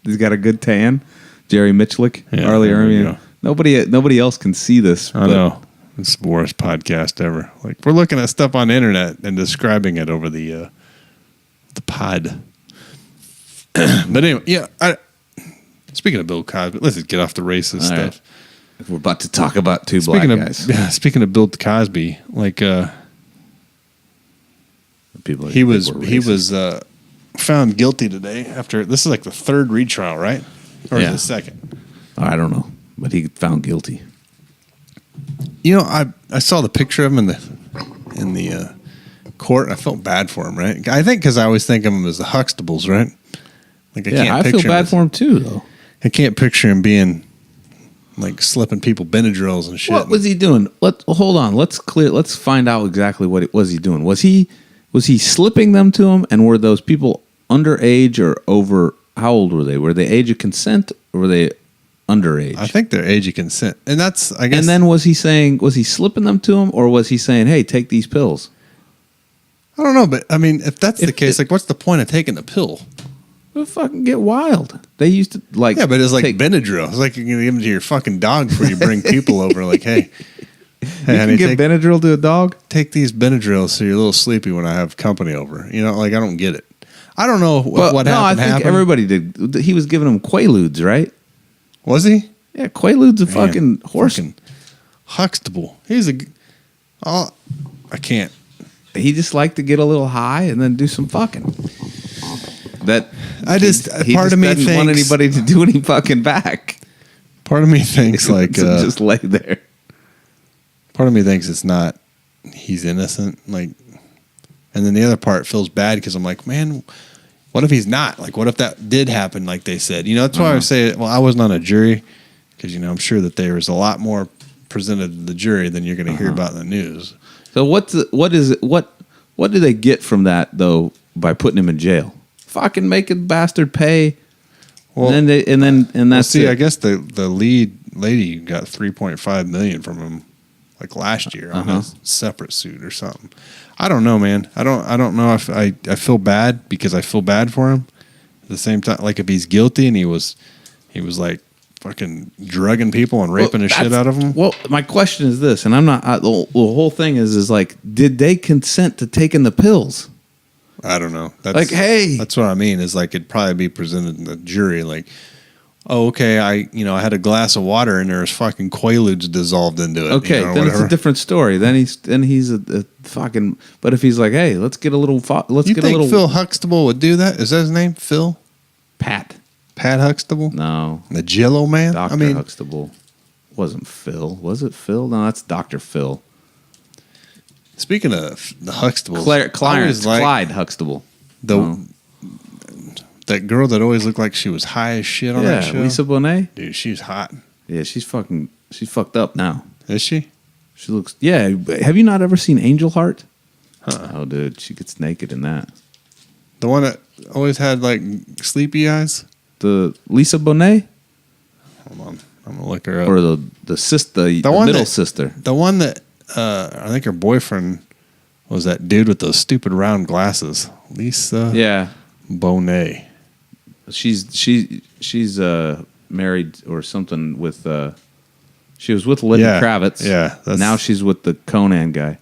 he's got a good tan. Jerry Mitchlick, Yeah, Arlie there we Ermy. go. Nobody else can see this. I know. It's the worst podcast ever. Like, we're looking at stuff on the internet and describing it over the pod. But anyway, yeah. Speaking of Bill Cosby, let's just get off the racist All stuff. right. If we're about to talk about two black guys. Speaking of Bill Cosby, like People he was found guilty today after this is like the third retrial, right? Or is it the second? I don't know, but he found guilty. I saw the picture of him in the court, and I felt bad for him, right? I think because I always think of him as the Huxtables, right? Like I feel bad for him too, though. I can't picture him being like slipping people Benadryls and shit. What was he doing? Hold on. Let's find out exactly what was he doing. Was he slipping them to him? And were those people underage or over? How old were they? Were they age of consent or were they underage? I think they're age of consent, and that's I guess. And then was he slipping them to him, or was he saying, "Hey, take these pills"? I don't know, but I mean, if that's the case, like, what's the point of taking the pill? It'll fucking get wild. They used to like. Yeah, but it's like Benadryl. It's like you're gonna give them to your fucking dog before you bring people over. Like, hey, you honey, can give Benadryl to a dog. Take these Benadryls so you're a little sleepy when I have company over. Like I don't get it. I don't know what happened. I think everybody did. He was giving them Quaaludes, right? Was he? Yeah, Quaaludes a fucking horse. Fucking Huxtable. He's I can't. He just liked to get a little high and then do some fucking. I just He part just of me doesn't want thinks anybody to do any fucking back. part of me thinks like just lay there. part of me thinks it's not he's innocent, like, and then the other part feels bad because I'm like, man, what if he's not? Like, what if that did happen? Like they said, that's why I say, well, I wasn't on a jury because I'm sure that there was a lot more presented to the jury than you're going to hear about in the news. So what do they get from that though by putting him in jail? Fucking make a bastard pay. Well, and that's see, it. I guess the lead lady got $3.5 million from him like last year on a separate suit or something. I don't know, man. I don't know if I feel bad because I feel bad for him. At the same time, like if he's guilty and he was like fucking drugging people and raping the shit out of them. Well, my question is this, and I'm not. The whole thing is like, did they consent to taking the pills? I don't know. That's, like, hey, that's what I mean. Is like it'd probably be presented in the jury. Like, oh, okay, I had a glass of water and there was fucking Quaaludes dissolved into it. Okay, then whatever. it's a different story. Then he's a fucking. But if he's like, hey, let's get a little. You think Phil Huxtable would do that? Is that his name? Phil? Pat Huxtable? No, the Jello Man. Dr. Huxtable wasn't Phil. Was it Phil? No, that's Dr. Phil. Speaking of the Huxtables, Clyde Huxtable. That girl that always looked like she was high as shit on that show. Lisa Bonet. Dude, she's hot. Yeah, she's fucked up now. Is she? She looks. Yeah. Have you not ever seen Angel Heart? Oh, dude, she gets naked in that. The one that always had like sleepy eyes. The Lisa Bonet. Hold on, I'm gonna look her up. Or the sister, the middle sister. The one that I think her boyfriend was that dude with those stupid round glasses. Lisa. Yeah. Bonet. She's married or something with. She was with Lenny Kravitz. Yeah. Now she's with the Conan guy.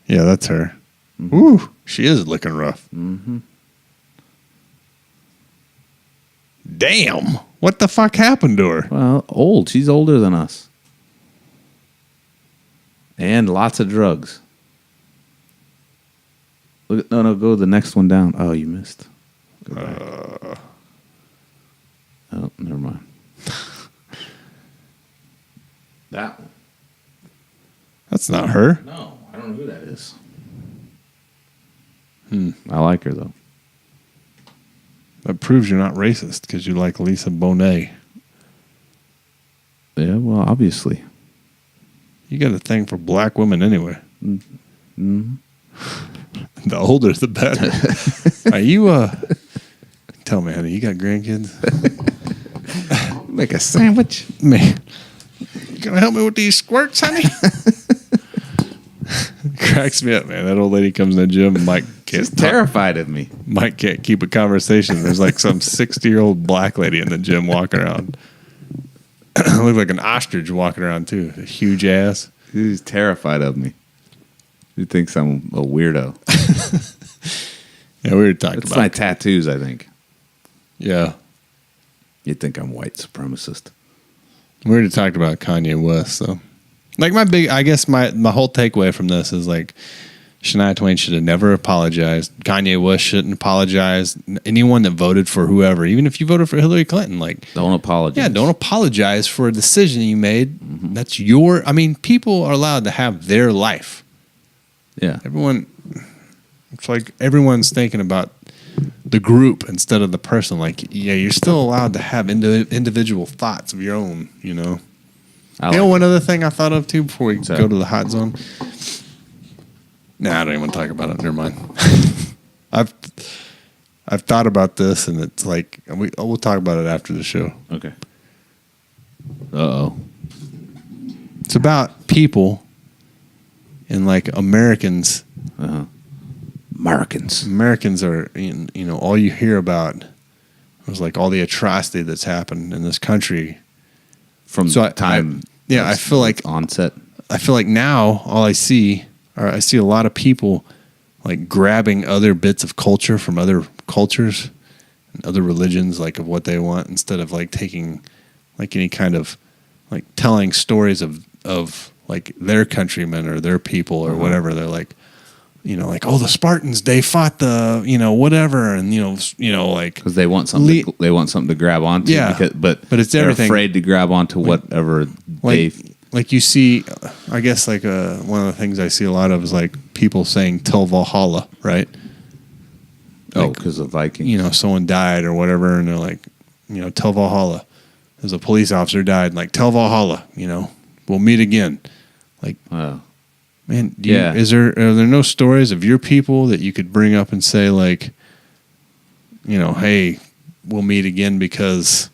Yeah, that's her. Mm-hmm. Ooh, she is looking rough. Mm-hmm. Damn. What the fuck happened to her? Well, old. She's older than us. And lots of drugs. Look, no, go the next one down. Oh, you missed. Go back. Oh, never mind. That one. That's not her. No, I don't know who that is. I like her, though. That proves you're not racist because you like Lisa Bonet. Yeah, well, obviously. You got a thing for black women anyway. Mm-hmm. The older, the better. Are you, tell me, honey, you got grandkids? Make a sandwich? Man, you gonna help me with these squirts, honey? Cracks me up, man. That old lady comes in the gym and Mike can't. She's terrified of me. Mike can't keep a conversation. There's like some 60-year-old black lady in the gym walking around. Look like an ostrich walking around too. A huge ass. She's terrified of me. She thinks I'm a weirdo. Yeah, we were talking It's about my tattoos, I think. Yeah. You'd think I'm white supremacist. We already talked about Kanye West, so like my whole takeaway from this is like Shania Twain should have never apologized. Kanye West shouldn't apologize. Anyone that voted for whoever, even if you voted for Hillary Clinton, like don't apologize. Yeah, don't apologize for a decision you made. Mm-hmm. That's people are allowed to have their life. Yeah. It's like everyone's thinking about the group instead of the person. Like, yeah, you're still allowed to have individual thoughts of your own, you know. One other thing I thought of too before we go to the hot zone. Nah, I don't even want to talk about it. Never mind. I've thought about this, and it's like we'll talk about it after the show. Okay. Uh-oh. It's about people and like Americans. Uh-huh. Americans are, all you hear about was like all the atrocity that's happened in this country from time. I feel like onset. I feel like now all I see a lot of people like grabbing other bits of culture from other cultures and other religions, like of what they want, instead of like taking like any kind of like telling stories of like their countrymen or their people or whatever. They're like, like, oh, the Spartans, they fought the, whatever, and like because they want something. They want something to grab onto. Yeah, but it's they're everything. afraid to grab onto whatever they. Like you see, I guess like one of the things I see a lot of is like people saying "Tell Valhalla," right? Oh, because of Vikings. Someone died or whatever, and they're like, "Tell Valhalla." There's a police officer died, like, "Tell Valhalla," we'll meet again. Like, Wow. Man, are there no stories of your people that you could bring up and say like, hey, we'll meet again because,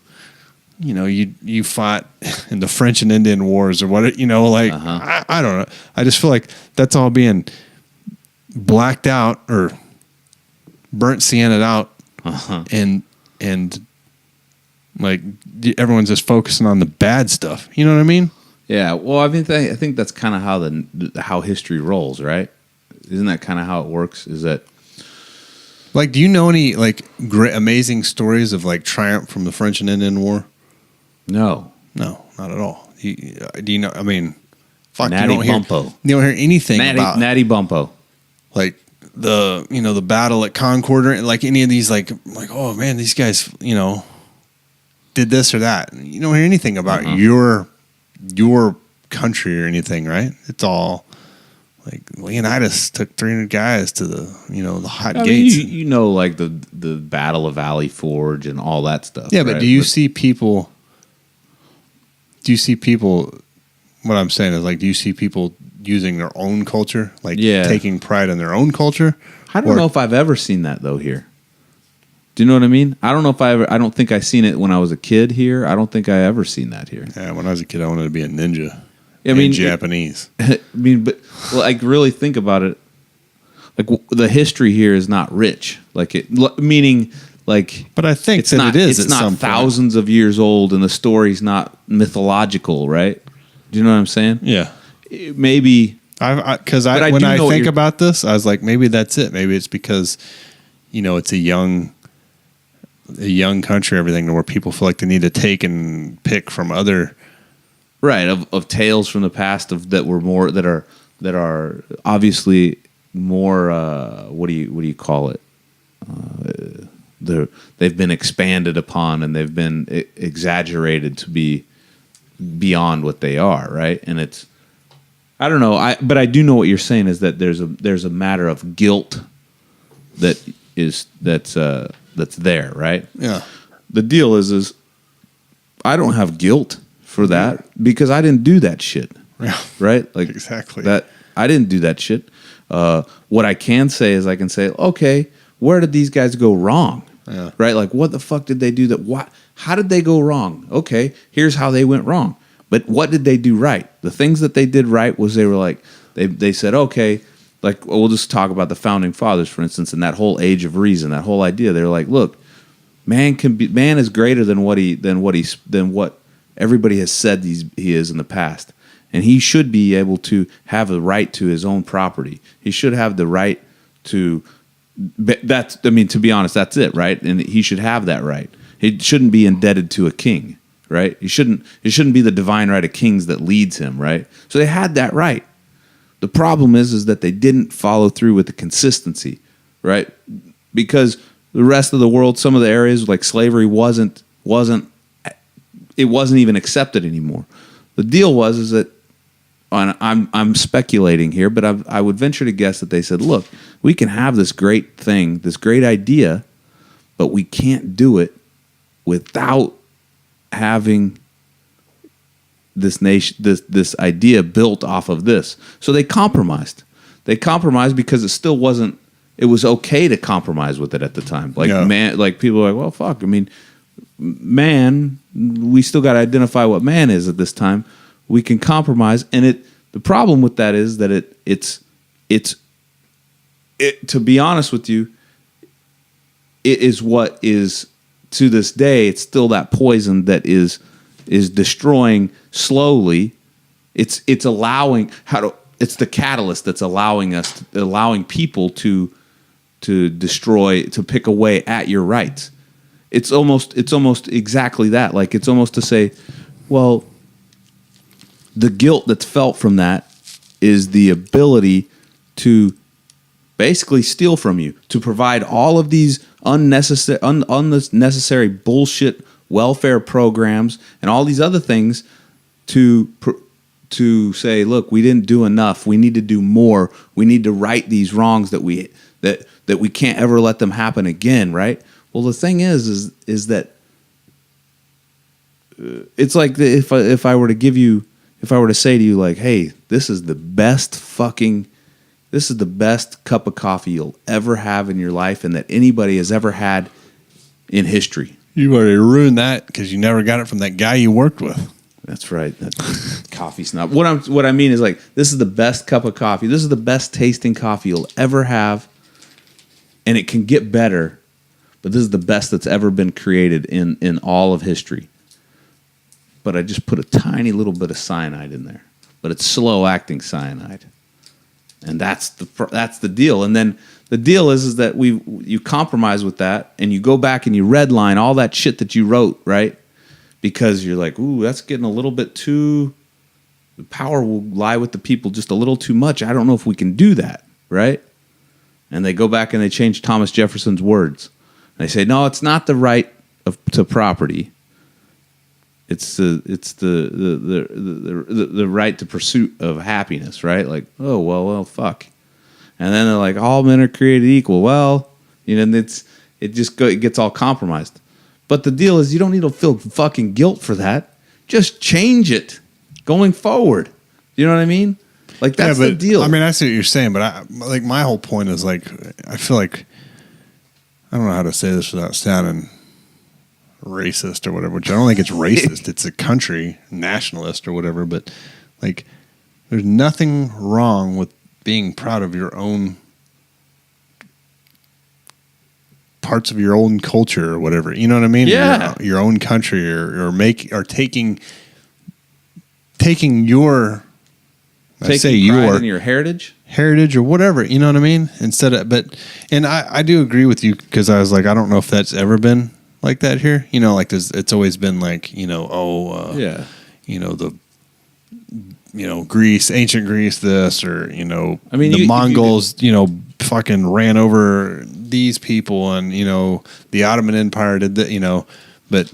you fought in the French and Indian Wars or what, like, I don't know. I just feel like that's all being blacked out or burnt sienna out and like everyone's just focusing on the bad stuff. You know what I mean? Yeah, well, I think that's kind of how history rolls, right? Isn't that kind of how it works? Is that like, do you know any like great, amazing stories of like triumph from the French and Indian War? No, not at all. Do you know? I mean, fuck, Natty you Bumpo. You don't hear anything about Natty Bumpo, like the battle at Concord or like any of these like oh man, these guys did this or that. You don't hear anything about your country or anything, right? It's all like Leonidas took 300 guys to the the hot gates. Like the Battle of Valley Forge and all that stuff. Yeah, right? but do you see people? What I'm saying is like, do you see people using their own culture, like taking pride in their own culture? I don't know if I've ever seen that though here. Do you know what I mean? I don't know if I don't think I seen it when I was a kid here. I don't think I ever seen that here. Yeah, when I was a kid, I wanted to be a ninja. Japanese. But like really think about it. Like the history here is not rich. Like meaning like. But I think it's not. It's not thousands of years old, and the story's not mythological, right? Do you know what I'm saying? Yeah. Maybe. When I think about this, I was like, maybe that's it. Maybe it's because it's a young country, everything, where people feel like they need to take and pick from other of tales from the past that are obviously more what do you call it? They've been expanded upon and they've been exaggerated to be beyond what they are, right? And it's I don't know, but I do know what you're saying is that there's a matter of guilt that's there, right? Yeah. The deal is I don't have guilt for that because I didn't do that shit. Yeah. Right? Like exactly. That I didn't do that shit. What I can say is I can say, okay, where did these guys go wrong? Yeah. Right? Like what the fuck did they do how did they go wrong? Okay, here's how they went wrong. But what did they do right? The things that they did right was they were like they said, okay, like we'll just talk about the founding fathers, for instance, and that whole age of reason, that whole idea. They're like, look, man is greater than what everybody has said he is in the past, and he should be able to have the right to his own property. He should have the right to. To be honest, that's it, right? And he should have that right. He shouldn't be indebted to a king, right? It shouldn't be the divine right of kings that leads him, right? So they had that right. The problem is that they didn't follow through with the consistency, right? Because the rest of the world, some of the areas like slavery wasn't even accepted anymore. The deal was that, and I'm speculating here, but I would venture to guess that they said, look, we can have this great thing, this great idea, but we can't do it without having this nation, this idea built off of this. So they compromised. They compromised because it still wasn't. It was okay to compromise with it at the time. Like man, like people are like, well, fuck. I mean, man, we still got to identify what man is at this time. We can compromise, and the problem with that is that it's to be honest with you, it is what is to this day. It's still that poison that is destroying slowly. It's allowing it's the catalyst that's allowing people to destroy, to pick away at your rights. It's almost exactly that. Like it's almost to say, well, the guilt that's felt from that is the ability to basically steal from you to provide all of these unnecessary bullshit welfare programs and all these other things to say, look, we didn't do enough. We need to do more. We need to right these wrongs that we can't ever let them happen again, right? Well, the thing is that it's like if I were to say to you, like, hey, this is the best cup of coffee you'll ever have in your life and that anybody has ever had in history. You already ruined that because you never got it from that guy you worked with. That's right. Coffee snob. What I mean is, like, this is the best cup of coffee. This is the best tasting coffee you'll ever have, and it can get better, but this is the best that's ever been created in all of history. But I just put a tiny little bit of cyanide in there, but it's slow-acting cyanide, and that's the deal. And then the deal is that you compromise with that, and you go back and you redline all that shit that you wrote, right? Because you're like, ooh, that's getting a little bit too. The power will lie with the people just a little too much. I don't know if we can do that, right? And they go back and they change Thomas Jefferson's words. And they say, no, it's not the right to property. It's the right to pursuit of happiness, right? Like, oh well, fuck. And then they're like, all men are created equal. Well, it gets all compromised. But the deal is, you don't need to feel fucking guilt for that. Just change it going forward. You know what I mean? Like, that's the deal. I mean, I see what you're saying, but my whole point is, like, I feel like, I don't know how to say this without sounding racist or whatever, which I don't think it's racist. It's a country nationalist or whatever, but, like, there's nothing wrong with being proud of your own parts of your own culture or whatever. You know what I mean? Yeah. Your own country or taking your pride in your heritage or whatever, you know what I mean? And I do agree with you, because I was like, I don't know if that's ever been like that here. Like it's always been like, Greece, ancient Greece, this, or, the Mongols, fucking ran over these people, and, the Ottoman Empire did that, but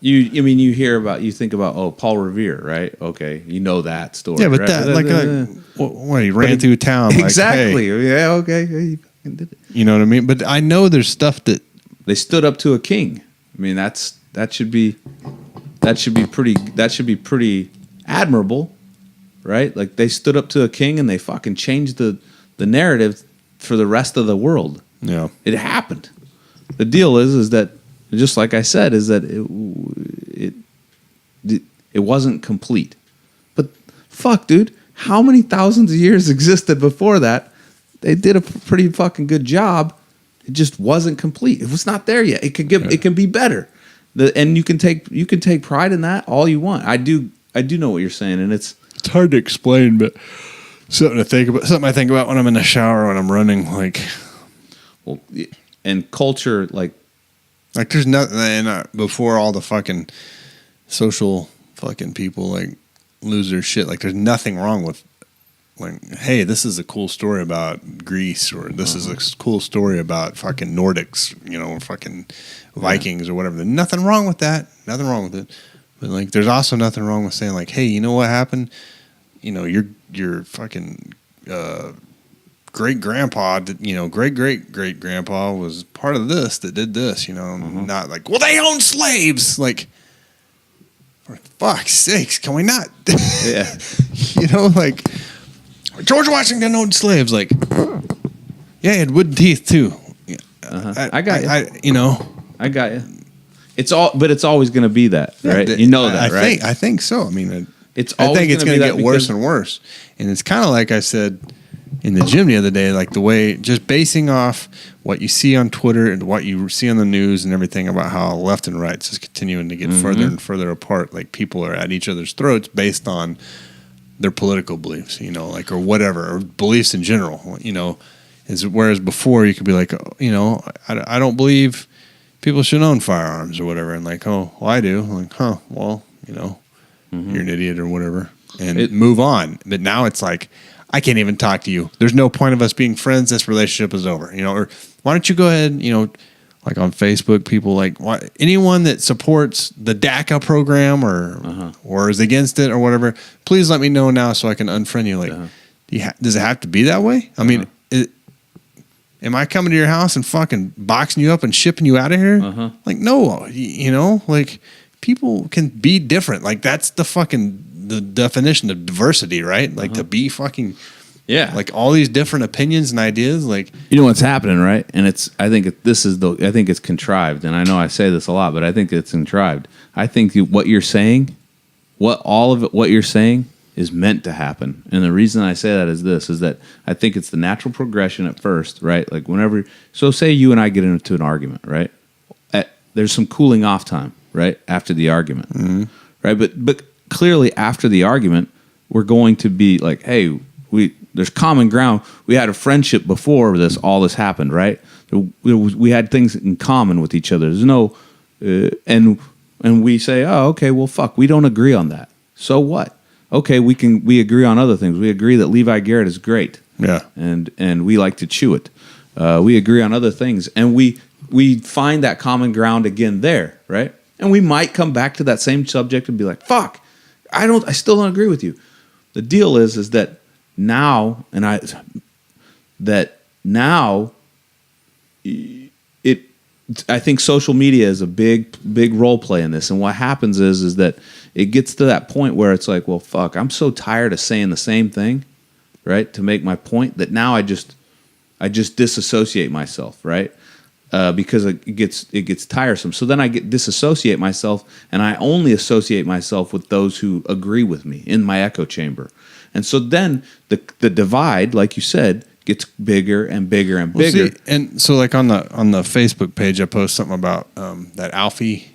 you think about Paul Revere, right? Okay, that story. Yeah, but right? that he ran through town. Exactly. Like, hey, yeah. Okay. He did it. You know what I mean? But I know there's stuff that they stood up to a king. I mean, that should be pretty admirable, right? Like, they stood up to a king and they fucking changed the narrative for the rest of the world. Yeah, it happened. The deal is that, just like I said, is that it wasn't complete. But fuck, dude, how many thousands of years existed before that? They did a pretty fucking good job. It just wasn't complete. It was not there yet. It can be better. And you can take pride in that all you want. I do know what you're saying, and it's hard to explain, but something I think about when I'm in the shower, when I'm running, like, well, and culture, like there's nothing. And before all the fucking social fucking people like lose their shit, like, there's nothing wrong with, like, hey, this is a cool story about Greece, or this is a cool story about fucking Nordics, or fucking Vikings or whatever. There's nothing wrong with that. Nothing wrong with it. But, like, there's also nothing wrong with saying, like, hey, you know what happened? Your fucking great grandpa, great grandpa was part of this that did this. Not like, well, they owned slaves. Like, for fuck's sakes, can we not? Yeah. Like, George Washington owned slaves. Like, yeah, he had wooden teeth too. I got you. I got you. It's always going to be that, right? Right? I think so. I mean, I always think it's going to get worse and worse. And it's kind of like I said in the gym the other day, like, the way, just basing off what you see on Twitter and what you see on the news and everything about how left and right is continuing to get further and further apart. Like, people are at each other's throats based on their political beliefs, like, or whatever, or beliefs in general, whereas before you could be like, I don't believe people should own firearms or whatever. And like, oh, well, I do. I'm like, huh, well, you're an idiot or whatever. And move on. But now it's like, I can't even talk to you. There's no point of us being friends. This relationship is over. Or why don't you go ahead, like on Facebook, people like anyone that supports the DACA program or is against it or whatever, please let me know now so I can unfriend you. Like, does it have to be that way? I mean, am I coming to your house and fucking boxing you up and shipping you out of here? Like, no, like people can be different. Like that's the definition of diversity, right? Like to be fucking, like all these different opinions and ideas. Like, what's happening, right? And I think it's contrived. And I know I say this a lot, but I think it's contrived. I think what you're saying, what you're saying is meant to happen. And the reason I say that is that I think it's the natural progression at first, right? Like so say you and I get into an argument, right? There's some cooling off time, right? After the argument, right? But clearly after the argument, we're going to be like, hey, there's common ground. We had a friendship before all this happened, right? We had things in common with each other. There's no, and we say, oh, okay, well, fuck, we don't agree on that. So what? Okay, we agree on other things. We agree that Levi Garrett is great. Yeah. And we like to chew it. We agree on other things. And we find that common ground again there, right? And we might come back to that same subject and be like, fuck, I still don't agree with you. The deal is that now, I think social media is a big role play in this. And what happens is that it gets to that point where it's like, well, fuck, I'm so tired of saying the same thing, right? To make my point that now I just disassociate myself, right? Because it gets tiresome. So then I disassociate myself, and I only associate myself with those who agree with me in my echo chamber. And so then the divide, like you said, gets bigger and bigger and bigger. See, and so like on the Facebook page, I post something about that Alfie,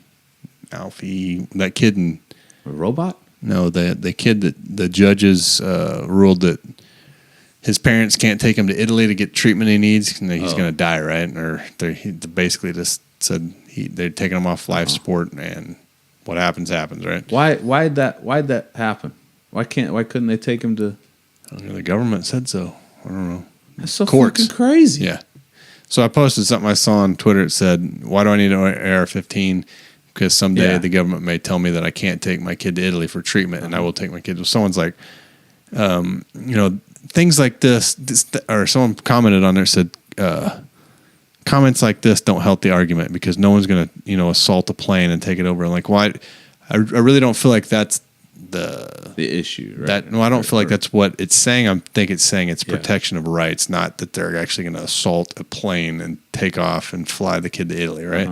that kid in a robot. No, the kid that the judges ruled that his parents can't take him to Italy to get treatment he needs, and he's going to die, right? Or he basically just said they're taking him off life support, and what happens, right? Why'd that happen? Why couldn't they take him to? I don't know, the government said so. I don't know. That's so Courts. fucking crazy. Yeah. So I posted something I saw on Twitter. It said, "Why do I need an AR-15? Because someday the government may tell me that I can't take my kid to Italy for treatment, and I will take my kid." Someone's like, things like this, or someone commented on there, said, comments like this don't help the argument because no one's going to, assault a plane and take it over. And like, why? I really don't feel like that's the issue, right? I don't feel like that's what it's saying. I think it's saying it's protection of rights, not that they're actually going to assault a plane and take off and fly the kid to Italy, right?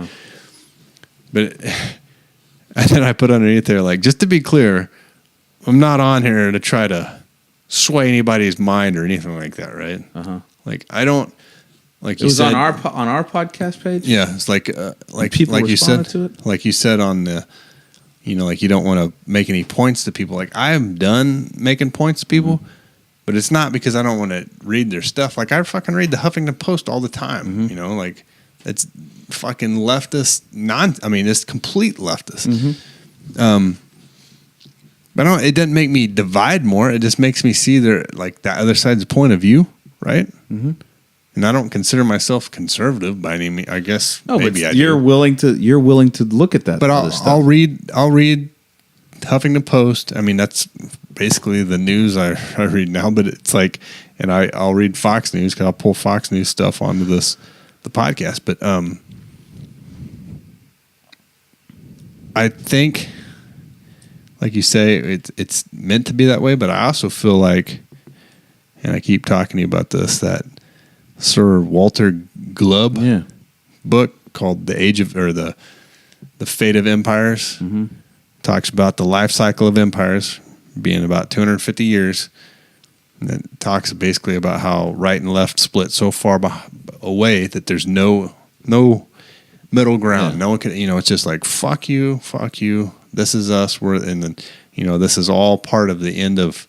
But and then I put underneath there, like, just to be clear, I'm not on here to try to sway anybody's mind or anything like that, right? Like, I don't, like it was on our podcast page. Yeah, it's like people like you said to it? like you said on the, like you don't want to make any points to people. Like, I'm done making points to people, but it's not because I don't want to read their stuff. Like, I fucking read the Huffington Post all the time. Like, it's fucking leftist it's complete leftist. But it doesn't make me divide more. It just makes me see the other side's point of view, right? And I don't consider myself conservative by any means. I guess maybe I do. You're willing to look at that. But I'll read Huffington Post. I mean, that's basically the news I read now. But it's like, and I'll read Fox News because I'll pull Fox News stuff onto the podcast. But I think, like you say, it's meant to be that way. But I also feel like, and I keep talking to you about this, that Sir Walter Glubb book called "The Age of" or the Fate of Empires talks about the life cycle of empires being about 250 years, and it talks basically about how right and left split so far away that there's no middle ground. No one can, it's just like fuck you. This is us. And then this is all part of the end of.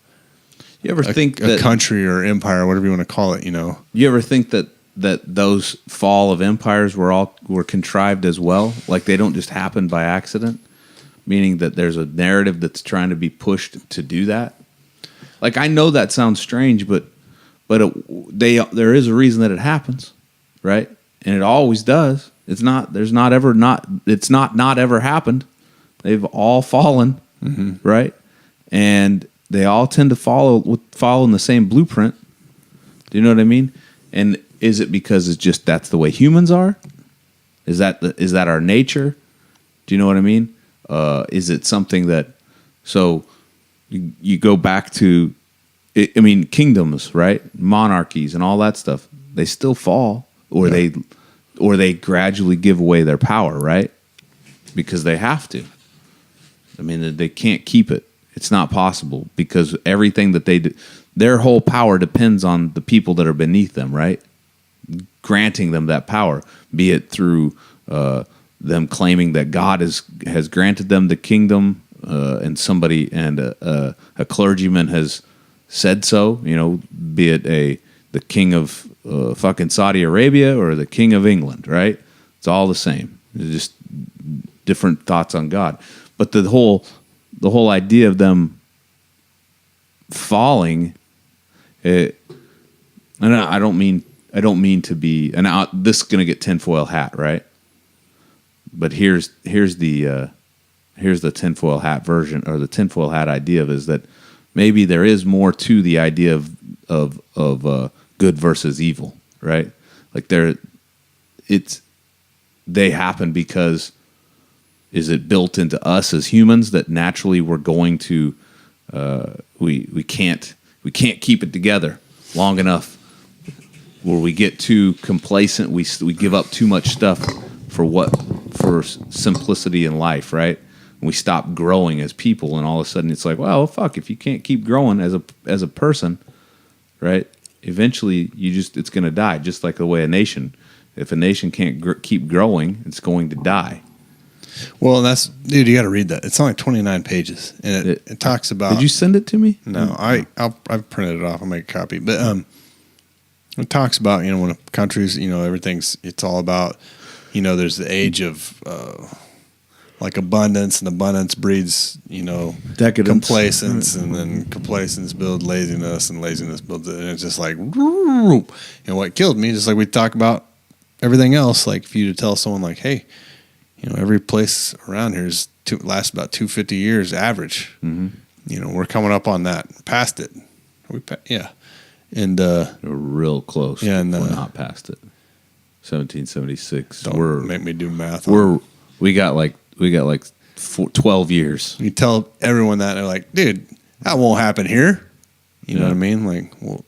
You ever think a country or empire, whatever you want to call it, You ever think that those fall of empires were contrived as well? Like they don't just happen by accident? Meaning that there's a narrative that's trying to be pushed to do that? Like, I know that sounds strange, but there is a reason that it happens, right? And it always does. It's not ever happened. They've all fallen, right? And they all tend to follow in the same blueprint. Do you know what I mean? And is it because it's just that's the way humans are? Is that our nature? Do you know what I mean? Is it something that so you go back to? I mean, kingdoms, right? Monarchies and all that stuff. They still fall, or they gradually give away their power, right? Because they have to. I mean, they can't keep it. It's not possible because everything that they do, their whole power depends on the people that are beneath them, right? Granting them that power, be it through them claiming that God has granted them the kingdom, and a clergyman has said so. You know, be it the king of fucking Saudi Arabia or the king of England, right? It's all the same. It's just different thoughts on God. But the whole idea of them falling, and I don't mean to be, and this is gonna get tinfoil hat, right? But here's the tinfoil hat version, or the tinfoil hat idea of is that maybe there is more to the idea of good versus evil, right? Like they happen because is it built into us as humans that naturally we're going to we can't keep it together long enough where we get too complacent, we give up too much stuff for simplicity in life, right? And we stop growing as people, and all of a sudden it's like, well, fuck, if you can't keep growing as a person, right? Eventually it's going to die, just like the way a nation. If a nation can't keep growing, it's going to die. Well, dude, you got to read that. It's only 29 pages, and it talks about. Did you send it to me? No, I've printed it off. I'll make a copy. But it talks about, you know, when a country's, you know, it's all about, you know, there's the age of like abundance, and abundance breeds, you know, decadence, complacence, and then complacence builds laziness, and laziness builds it, and it's just like, and what killed me, just like we talk about everything else, like if you to tell someone like, hey, you know, every place around here lasts about 250 years average. Mm-hmm. You know, we're coming up on that, past it. And we're real close. Yeah, and we're not past it. 1776. Don't make me do math. We got like 12 years. You tell everyone that, they're like, dude, that won't happen here. You know what I mean? Like, well,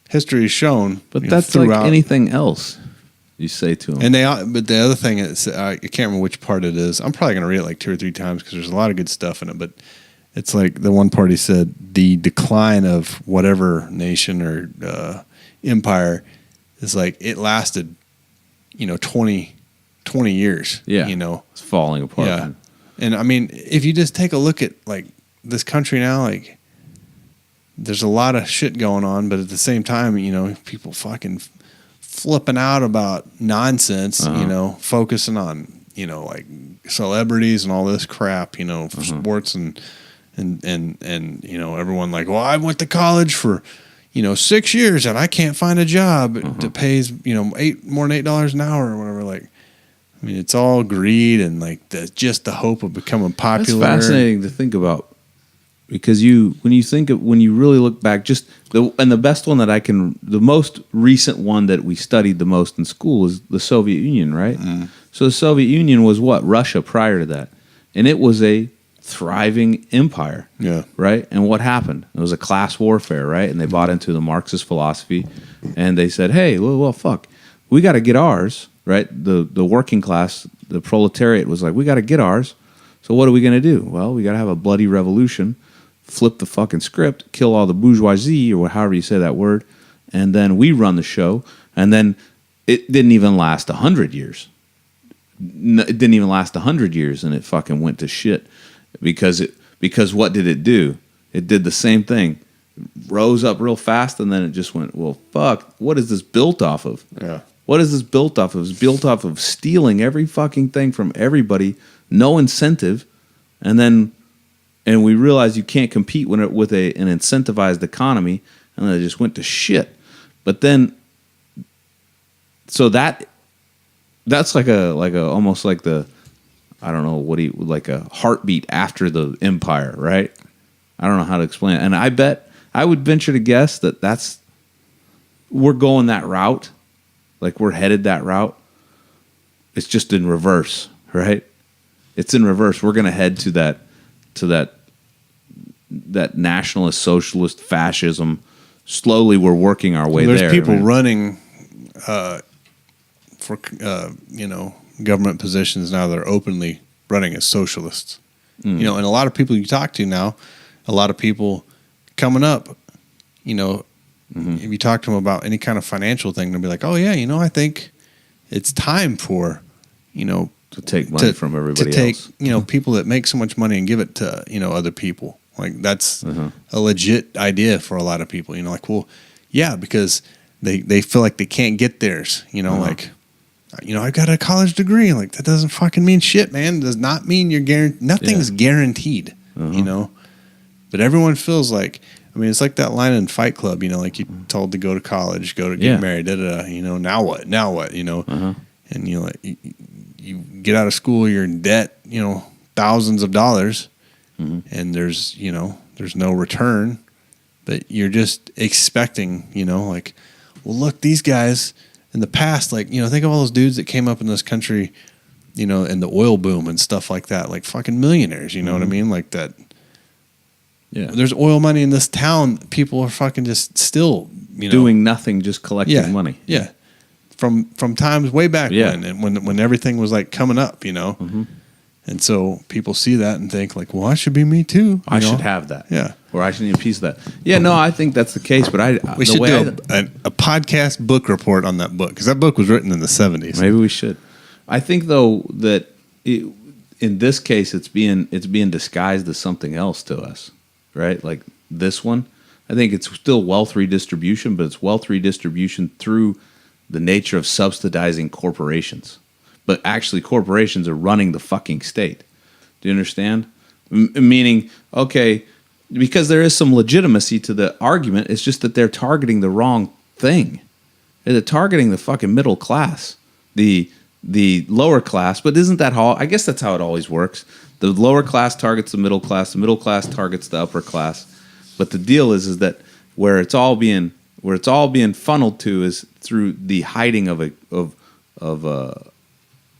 history has shown. But that's like anything else. You say to them. But the other thing is, I can't remember which part it is. I'm probably going to read it like 2 or 3 times because there's a lot of good stuff in it. But it's like the one part he said, the decline of whatever nation or empire is like it lasted, you know, 20 years. Yeah. You know, it's falling apart. Yeah. And I mean, if you just take a look at like this country now, like there's a lot of shit going on, but at the same time, you know, people fucking flipping out about nonsense, you know, focusing on, you know, like celebrities and all this crap, you know, for sports and you know, everyone like, well, I went to college for, you know, 6 years and I can't find a job that pays, you know, more than $8 an hour or whatever. Like, I mean, it's all greed and like just the hope of becoming popular. That's fascinating to think about. Because when you really look back, the best one the most recent one that we studied the most in school is the Soviet Union, right? Mm. So the Soviet Union was what? Russia prior to that. And it was a thriving empire. Yeah. Right? And what happened? It was a class warfare, right? And they bought into the Marxist philosophy and they said, hey, well fuck, we got to get ours, right? The working class, the proletariat was like, we got to get ours. So what are we going to do? Well, we got to have a bloody revolution. Flip the fucking script, kill all the bourgeoisie, or however you say that word, and then we run the show. And then it didn't even last 100 years. It didn't even last 100 years, and it fucking went to shit. Because what did it do? It did the same thing. Rose up real fast, and then it just went, well, fuck, what is this built off of? Yeah. What is this built off of? It's built off of stealing every fucking thing from everybody, no incentive, and then and we realized you can't compete with an incentivized economy, and then it just went to shit. But then, so that's like a almost like the, I don't know like a heartbeat after the empire, right? I don't know how to explain it, and I would venture to guess that we're going that route, like we're headed that route. It's just in reverse, right? It's in reverse. We're going to head to that nationalist, socialist, fascism. Slowly, we're working our way there. There's people running for government positions now that are openly running as socialists. And a lot of people you talk to now, a lot of people coming up, if you talk to them about any kind of financial thing, they'll be like, "Oh yeah, I think it's time for to take money from everybody else. People that make so much money and give it to other people. Like that's a legit idea for a lot of people. Like, well, yeah, because they feel like they can't get theirs. Like, I've got a college degree. Like that doesn't fucking mean shit, man. It does not mean you're guaranteed. Nothing's guaranteed. But everyone feels like. I mean, it's like that line in Fight Club. Like you're told to go to college, go to get married. Now what? Now what? And you get out of school, you're in debt, thousands of dollars, and there's no return, but you're just expecting, like, well, look, these guys in the past, like, think of all those dudes that came up in this country, in the oil boom and stuff like that, like fucking millionaires, you know what I mean? Like that. Yeah. There's oil money in this town. People are fucking just still, doing nothing, just collecting money. Yeah. From times way back when everything was like coming up, and so people see that and think like, well, I should be me too. I should have that, or I should need a piece of that. Yeah, Uh-huh. no, I think that's the case. But we should do a podcast book report on that book because that book was written in the 70s. Maybe we should. I think though that in this case, it's being disguised as something else to us, right? Like this one, I think it's still wealth redistribution, but it's wealth redistribution through the nature of subsidizing corporations. But actually, corporations are running the fucking state. Do you understand? Meaning, okay, because there is some legitimacy to the argument, it's just that they're targeting the wrong thing. They're targeting the fucking middle class, the lower class. But isn't that how? I guess that's how it always works. The lower class targets the middle class targets the upper class. But the deal is that where it's all being funneled to is through the hiding of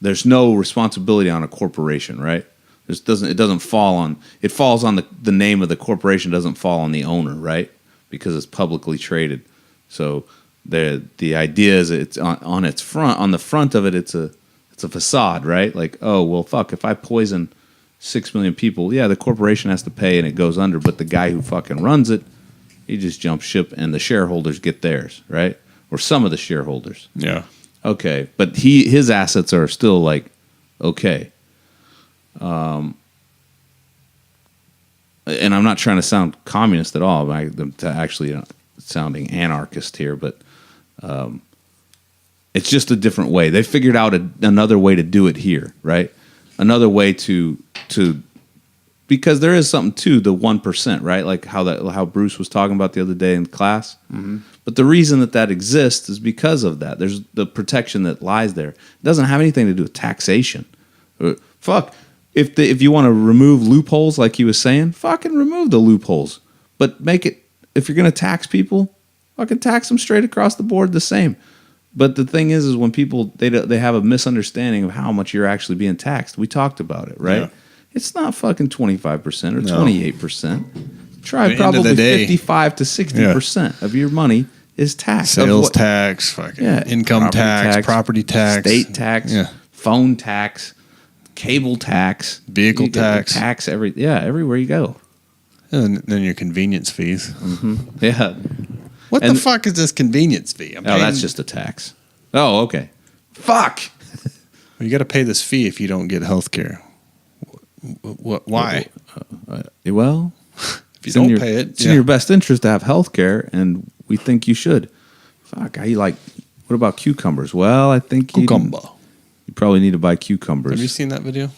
there's no responsibility on a corporation, right? It falls on the name of the corporation, doesn't fall on the owner, right? Because it's publicly traded. So the idea is it's on its front, on the front of it, it's a facade, right? Like, oh well, fuck, if I poison 6 million people, yeah, the corporation has to pay and it goes under, but the guy who fucking runs it, he just jumps ship and the shareholders get theirs, right? Or some of the shareholders. Yeah. Okay, but his assets are still like okay. And I'm not trying to sound communist at all. I'm actually sounding anarchist here, but it's just a different way. They figured out another way to do it here, right? Another way to because there is something to the 1%, right? Like how Bruce was talking about the other day in class. Mm-hmm. But the reason that exists is because of that. There's the protection that lies there. It doesn't have anything to do with taxation. Fuck. If you want to remove loopholes, like he was saying, fucking remove the loopholes. But make it, if you're going to tax people, fucking tax them straight across the board the same. But the thing is when people, they have a misunderstanding of how much you're actually being taxed. We talked about it, right? Yeah. It's not fucking 25% or 28%. Try probably 55 to 60% of your money is taxed. Sales tax, fucking income tax, property tax, state tax, phone tax, cable tax, vehicle tax, everywhere you go. And then your convenience fees. Mm-hmm. Yeah. What the fuck is this convenience fee? That's just a tax. Oh, okay. Fuck. Well, you got to pay this fee if you don't get health care. Why? Well, if you don't pay it, it's in your best interest to have health care, and we think you should. Fuck, what about cucumbers? Well, I think cucumber. You probably need to buy cucumbers. Have you seen that video?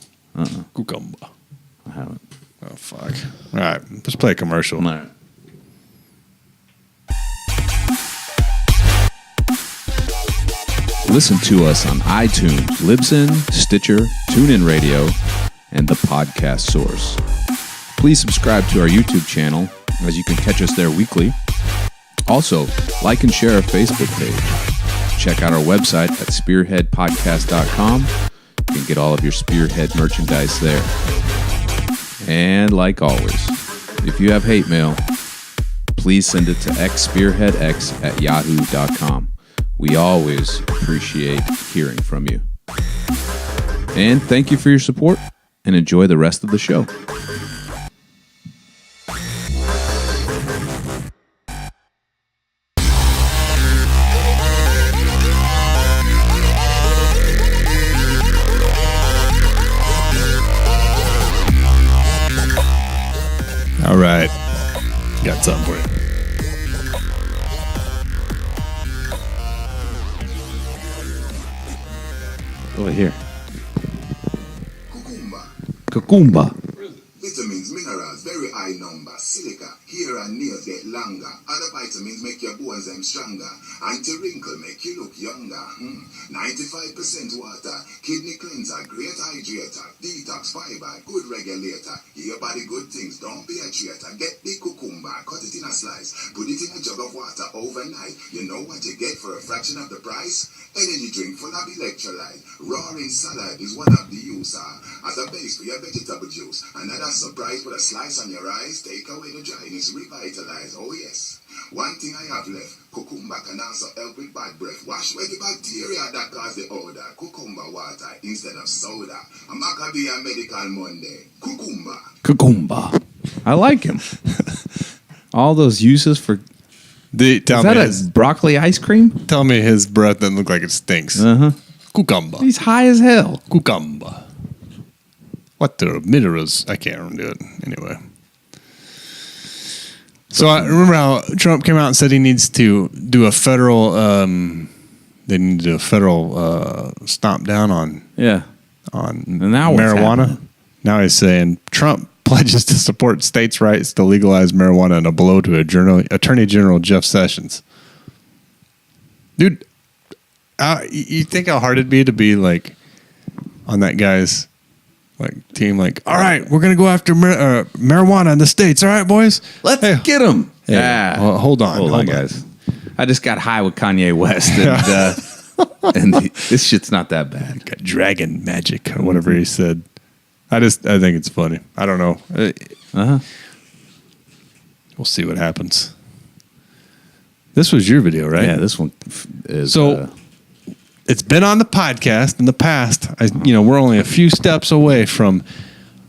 Cucumber. I haven't. Oh, fuck. All right, let's play a commercial. All right. Listen to us on iTunes, Libsyn, Stitcher, TuneIn Radio, and the podcast source. Please subscribe to our YouTube channel, as you can catch us there weekly. Also, like and share our Facebook page. Check out our website at spearheadpodcast.com. You can get all of your Spearhead merchandise there. And like always, if you have hate mail, please send it to xspearheadx@yahoo.com. We always appreciate hearing from you. And thank you for your support, and enjoy the rest of the show. All right. Got something for you. Over here. Cucumber. Cucumba. Vitamins, minerals, very high number. Silica, hair and nails get longer. Other vitamins make your bones them stronger. Anti-wrinkle make you look younger. 95% water. Kidney cleanser, great hydrator. Detox fiber, good regulator. Give your body good things, don't be a traitor. Get the cucumber, cut it in a slice. Put it in a jug of water overnight. You know what you get for a fraction of the price? Energy drink full of electrolyte. Roaring salad is one of the user. As a base for your vegetable juice. Another surprise with a slice on your eyes. Take away the dryness, revitalize. Oh yes. One thing I have left. Cucumber can also help with bad breath. Wash away the bacteria that cause the odor. Cucumber water instead of soda. A Maccabean Medical Monday. Cucumber. Cucumba. I like him. All those uses for... Tell Is that a broccoli ice cream? Tell me his breath doesn't look like it stinks. Uh-huh. Cucumber. He's high as hell. Cucumber. What the minerals? I can't remember it. Anyway. So I remember how Trump came out and said he needs to do a federal, they need to do a federal stomp down on Yeah. on And now what's marijuana. happening? Now he's saying Trump pledges to support states' rights to legalize marijuana in a blow to Attorney General Jeff Sessions. Dude, you think how hard it'd be to be like on that guy's like team? Like, all right, we're gonna go after marijuana in the states. All right, boys, Let's Hey, get him. hey, Yeah. well, hold on, guys. I just got high with Kanye West, and, and this shit's not that bad. Got dragon magic or whatever he said. I think it's funny. I don't know. Uh-huh. We'll see what happens. This was your video, right? Yeah, this one is... So it's been on the podcast in the past. We're only a few steps away from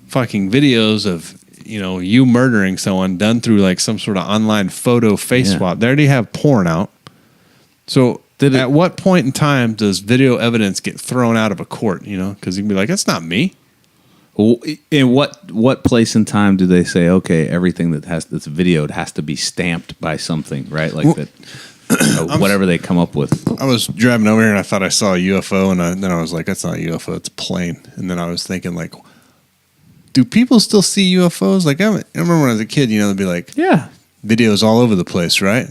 fucking videos of, you murdering someone done through like some sort of online photo face swap. They already have porn out. So at what point in time does video evidence get thrown out of a court? Because you can be like, that's not me. in what place and time do they say, okay, everything that's videoed has to be stamped by something, right? Like that, whatever they come up with. I was driving over here and I thought I saw a UFO, and then I was like, that's not a UFO, it's a plane. And then I was thinking, like, do people still see UFOs? Like, I remember when I was a kid, they'd be like, Yeah. videos all over the place, right?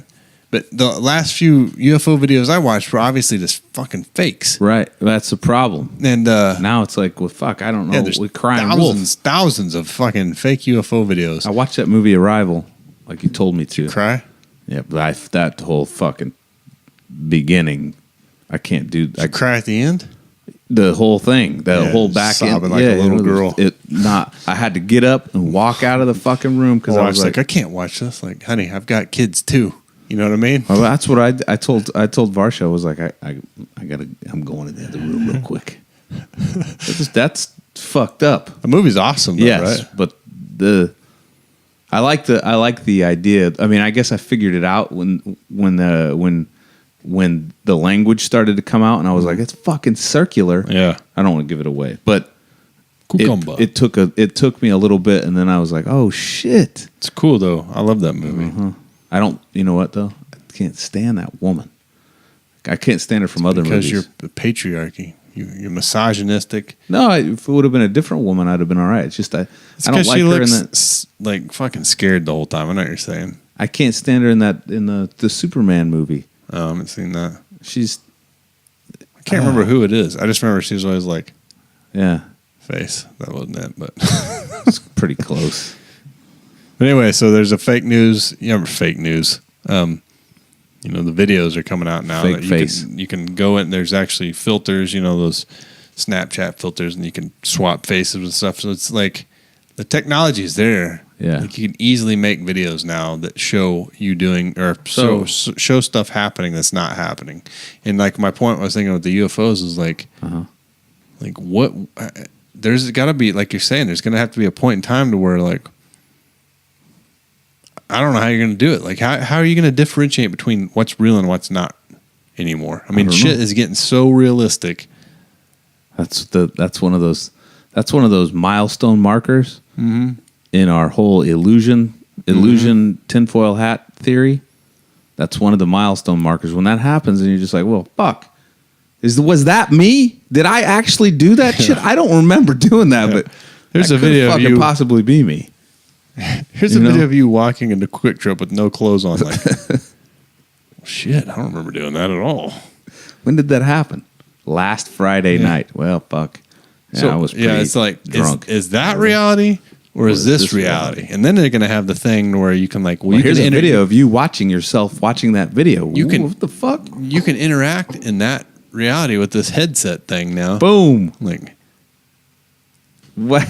But the last few UFO videos I watched were obviously just fucking fakes. Right. That's the problem. And now it's like, well, fuck, I don't know. there's We're crying wolf. thousands of fucking fake UFO videos. I watched that movie Arrival, like you told me to. Cry? Yeah, but that whole fucking beginning, I can't do. I cry at the end? The whole thing, the whole back sobbing end, like a little girl. I had to get up and walk out of the fucking room because I was like, I can't watch this. Like, honey, I've got kids too. You know what I mean? well, that's what I told Varsha. I was like, I'm going to the other room real quick. That's fucked up. The movie's awesome, though, Yes, right? but I like the idea. I mean, I guess I figured it out when the language started to come out, and I was like, it's fucking circular. Yeah. I don't want to give it away, but Cucumber. it took me a little bit, and then I was like, oh shit. It's cool, though. I love that movie. I don't. You know what though? I can't stand that woman. I can't stand her from other Because movies. you're the patriarchy. you're misogynistic. No, if it would have been a different woman, I'd have been all right. It's just I don't like she her looks in that. like fucking scared the whole time. I know what you're saying. I can't stand her in the Superman movie. Oh, I haven't seen that. I can't remember who it is. I just remember she was always like, yeah, face. That wasn't it, but it's pretty close. But anyway, so there's a fake news. You remember fake news? You know, the videos are coming out now. Fake that face. You can go in. There's actually filters. You know, those Snapchat filters, and you can swap faces and stuff. So it's like the technology is there. Yeah. Like you can easily make videos now that show you doing or show stuff happening that's not happening. And like my point I was thinking with the UFOs is like, like what? There's got to be, like you're saying, there's going to have to be a point in time to where like, I don't know how you're going to do it. Like how are you going to differentiate between what's real and what's not anymore? I mean, shit is getting so realistic. That's one of those milestone markers. Mm-hmm. In our whole illusion tinfoil hat theory, that's one of the milestone markers. When that happens, and you're just like, "Well, fuck, was that me? Did I actually do that shit? I don't remember doing that." But there's a video of you. Possibly be me. Here's a video of you walking into Quick Trip with no clothes on. Like, shit, I don't remember doing that at all. When did that happen? Last Friday night. Well, fuck. Yeah, so I was pretty it's like drunk. Is that reality? Or is this reality? And then they're going to have the thing where you can like... Well, here's a video of you watching yourself watching that video. What the fuck? You can interact in that reality with this headset thing now. Boom. Like... What?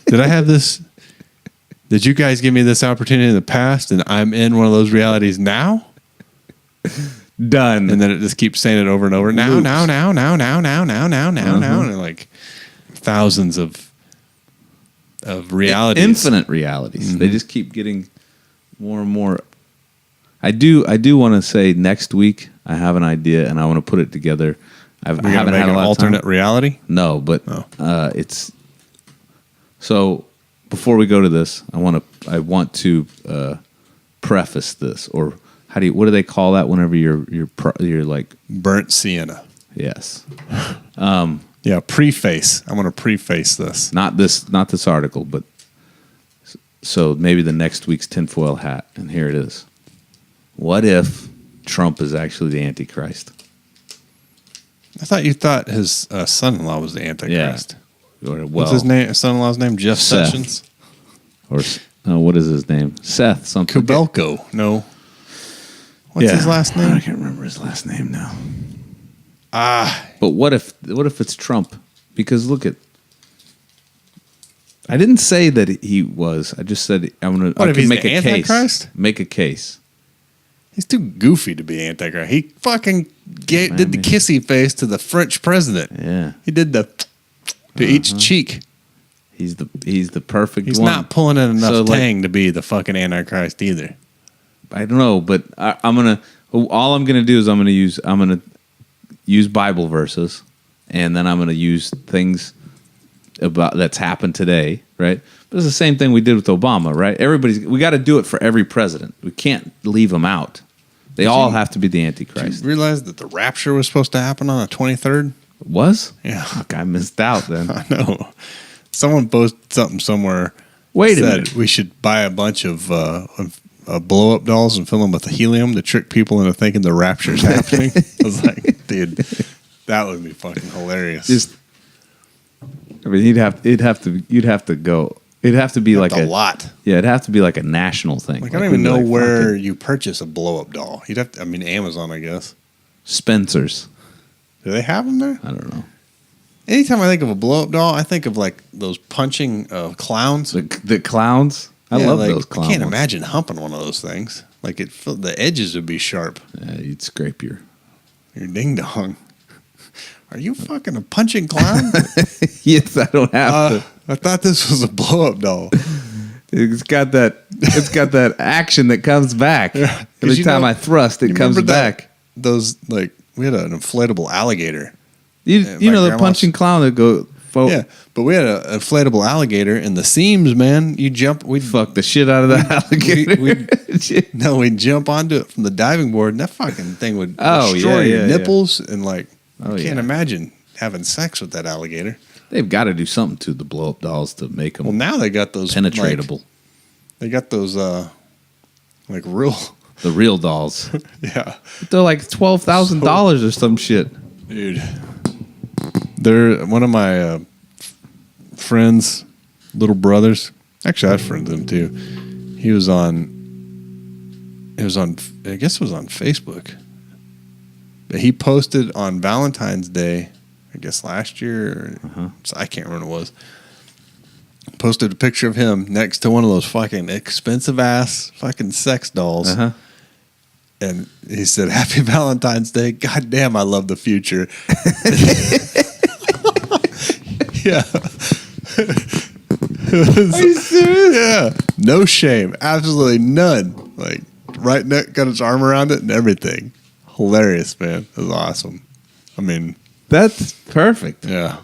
Did I have this... Did you guys give me this opportunity in the past and I'm in one of those realities now? Done. And then it just keeps saying it over and over. Now. And like thousands of realities. Infinite realities. Mm-hmm. They just keep getting more and more. I do want to say next week I have an idea and I want to put it together. I haven't had a lot of time. Alternate reality? No, but it's so. Before we go to this, I want to preface this, or what do they call that whenever you're like burnt sienna? Yes. Yeah, preface. I'm going to preface this. Not this article, but so maybe the next week's tinfoil hat. And here it is. What if Trump is actually the Antichrist? I thought you thought his son-in-law was the Antichrist. Yeah. What's his name? Son-in-law's name? Jeff Seth. Sessions? Or what is his name? Seth something. Kubelko. No. What's his last name? I can't remember his last name now. But what if it's Trump? Because look at, I didn't say that he was. I just said I can make a case. Make a case. He's too goofy to be Antichrist. He fucking did the kissy face to the French president. Yeah, he did the to each cheek. He's the perfect. He's one. not pulling in enough tang to be the fucking Antichrist either. I don't know, but all I'm gonna do is I'm gonna use Bible verses, and then I'm going to use things about that's happened today, right? But it's the same thing we did with Obama, right? We got to do it for every president. We can't leave them out. They all have to be the Antichrist. Did you realize that the rapture was supposed to happen on the 23rd? Was? Yeah. Fuck, I missed out then. I know. Someone posted something somewhere. Wait a minute. We should buy a bunch of blow-up dolls and fill them with helium to trick people into thinking the rapture's happening. I was like, dude, that would be fucking hilarious. You'd have to go. It'd have to be like a lot. Yeah, it'd have to be like a national thing. Like I don't even know where you purchase a blow-up doll. You'd have to. I mean, Amazon, I guess. Spencer's. Do they have them there? I don't know. Anytime I think of a blow-up doll, I think of like those punching clowns. The clowns. I love those clowns. I can't imagine humping one of those things. Like the edges would be sharp. Yeah, you'd scrape your ding dong. Are you fucking a punching clown? Yes, I don't have to. I thought this was a blow-up doll. It's got that action that comes back. Yeah, every time I thrust, it comes back. Those we had an inflatable alligator. You know the punching clown that go. Yeah, but we had an inflatable alligator in the seams, man. We'd fuck the shit out of that alligator. We'd jump onto it from the diving board, and that fucking thing would destroy your nipples and like. I can't imagine having sex with that alligator. They've got to do something to the blow up dolls to make them. Well, now they got those penetratable. They got those like real. The real dolls. Yeah, they're like $12,000 or some shit, dude. They're one of my friends' little brothers. Actually, I had friends with him too. He was on. It was on. I guess it was on Facebook. But he posted on Valentine's Day, I guess last year. So I can't remember what it was. Posted a picture of him next to one of those fucking expensive ass fucking sex dolls. And he said, "Happy Valentine's Day. God damn, I love the future." Yeah. Are you serious? Yeah. No shame. Absolutely none. Like, right neck, got his arm around it and everything. Hilarious, man. It was awesome. I mean, that's perfect. Yeah.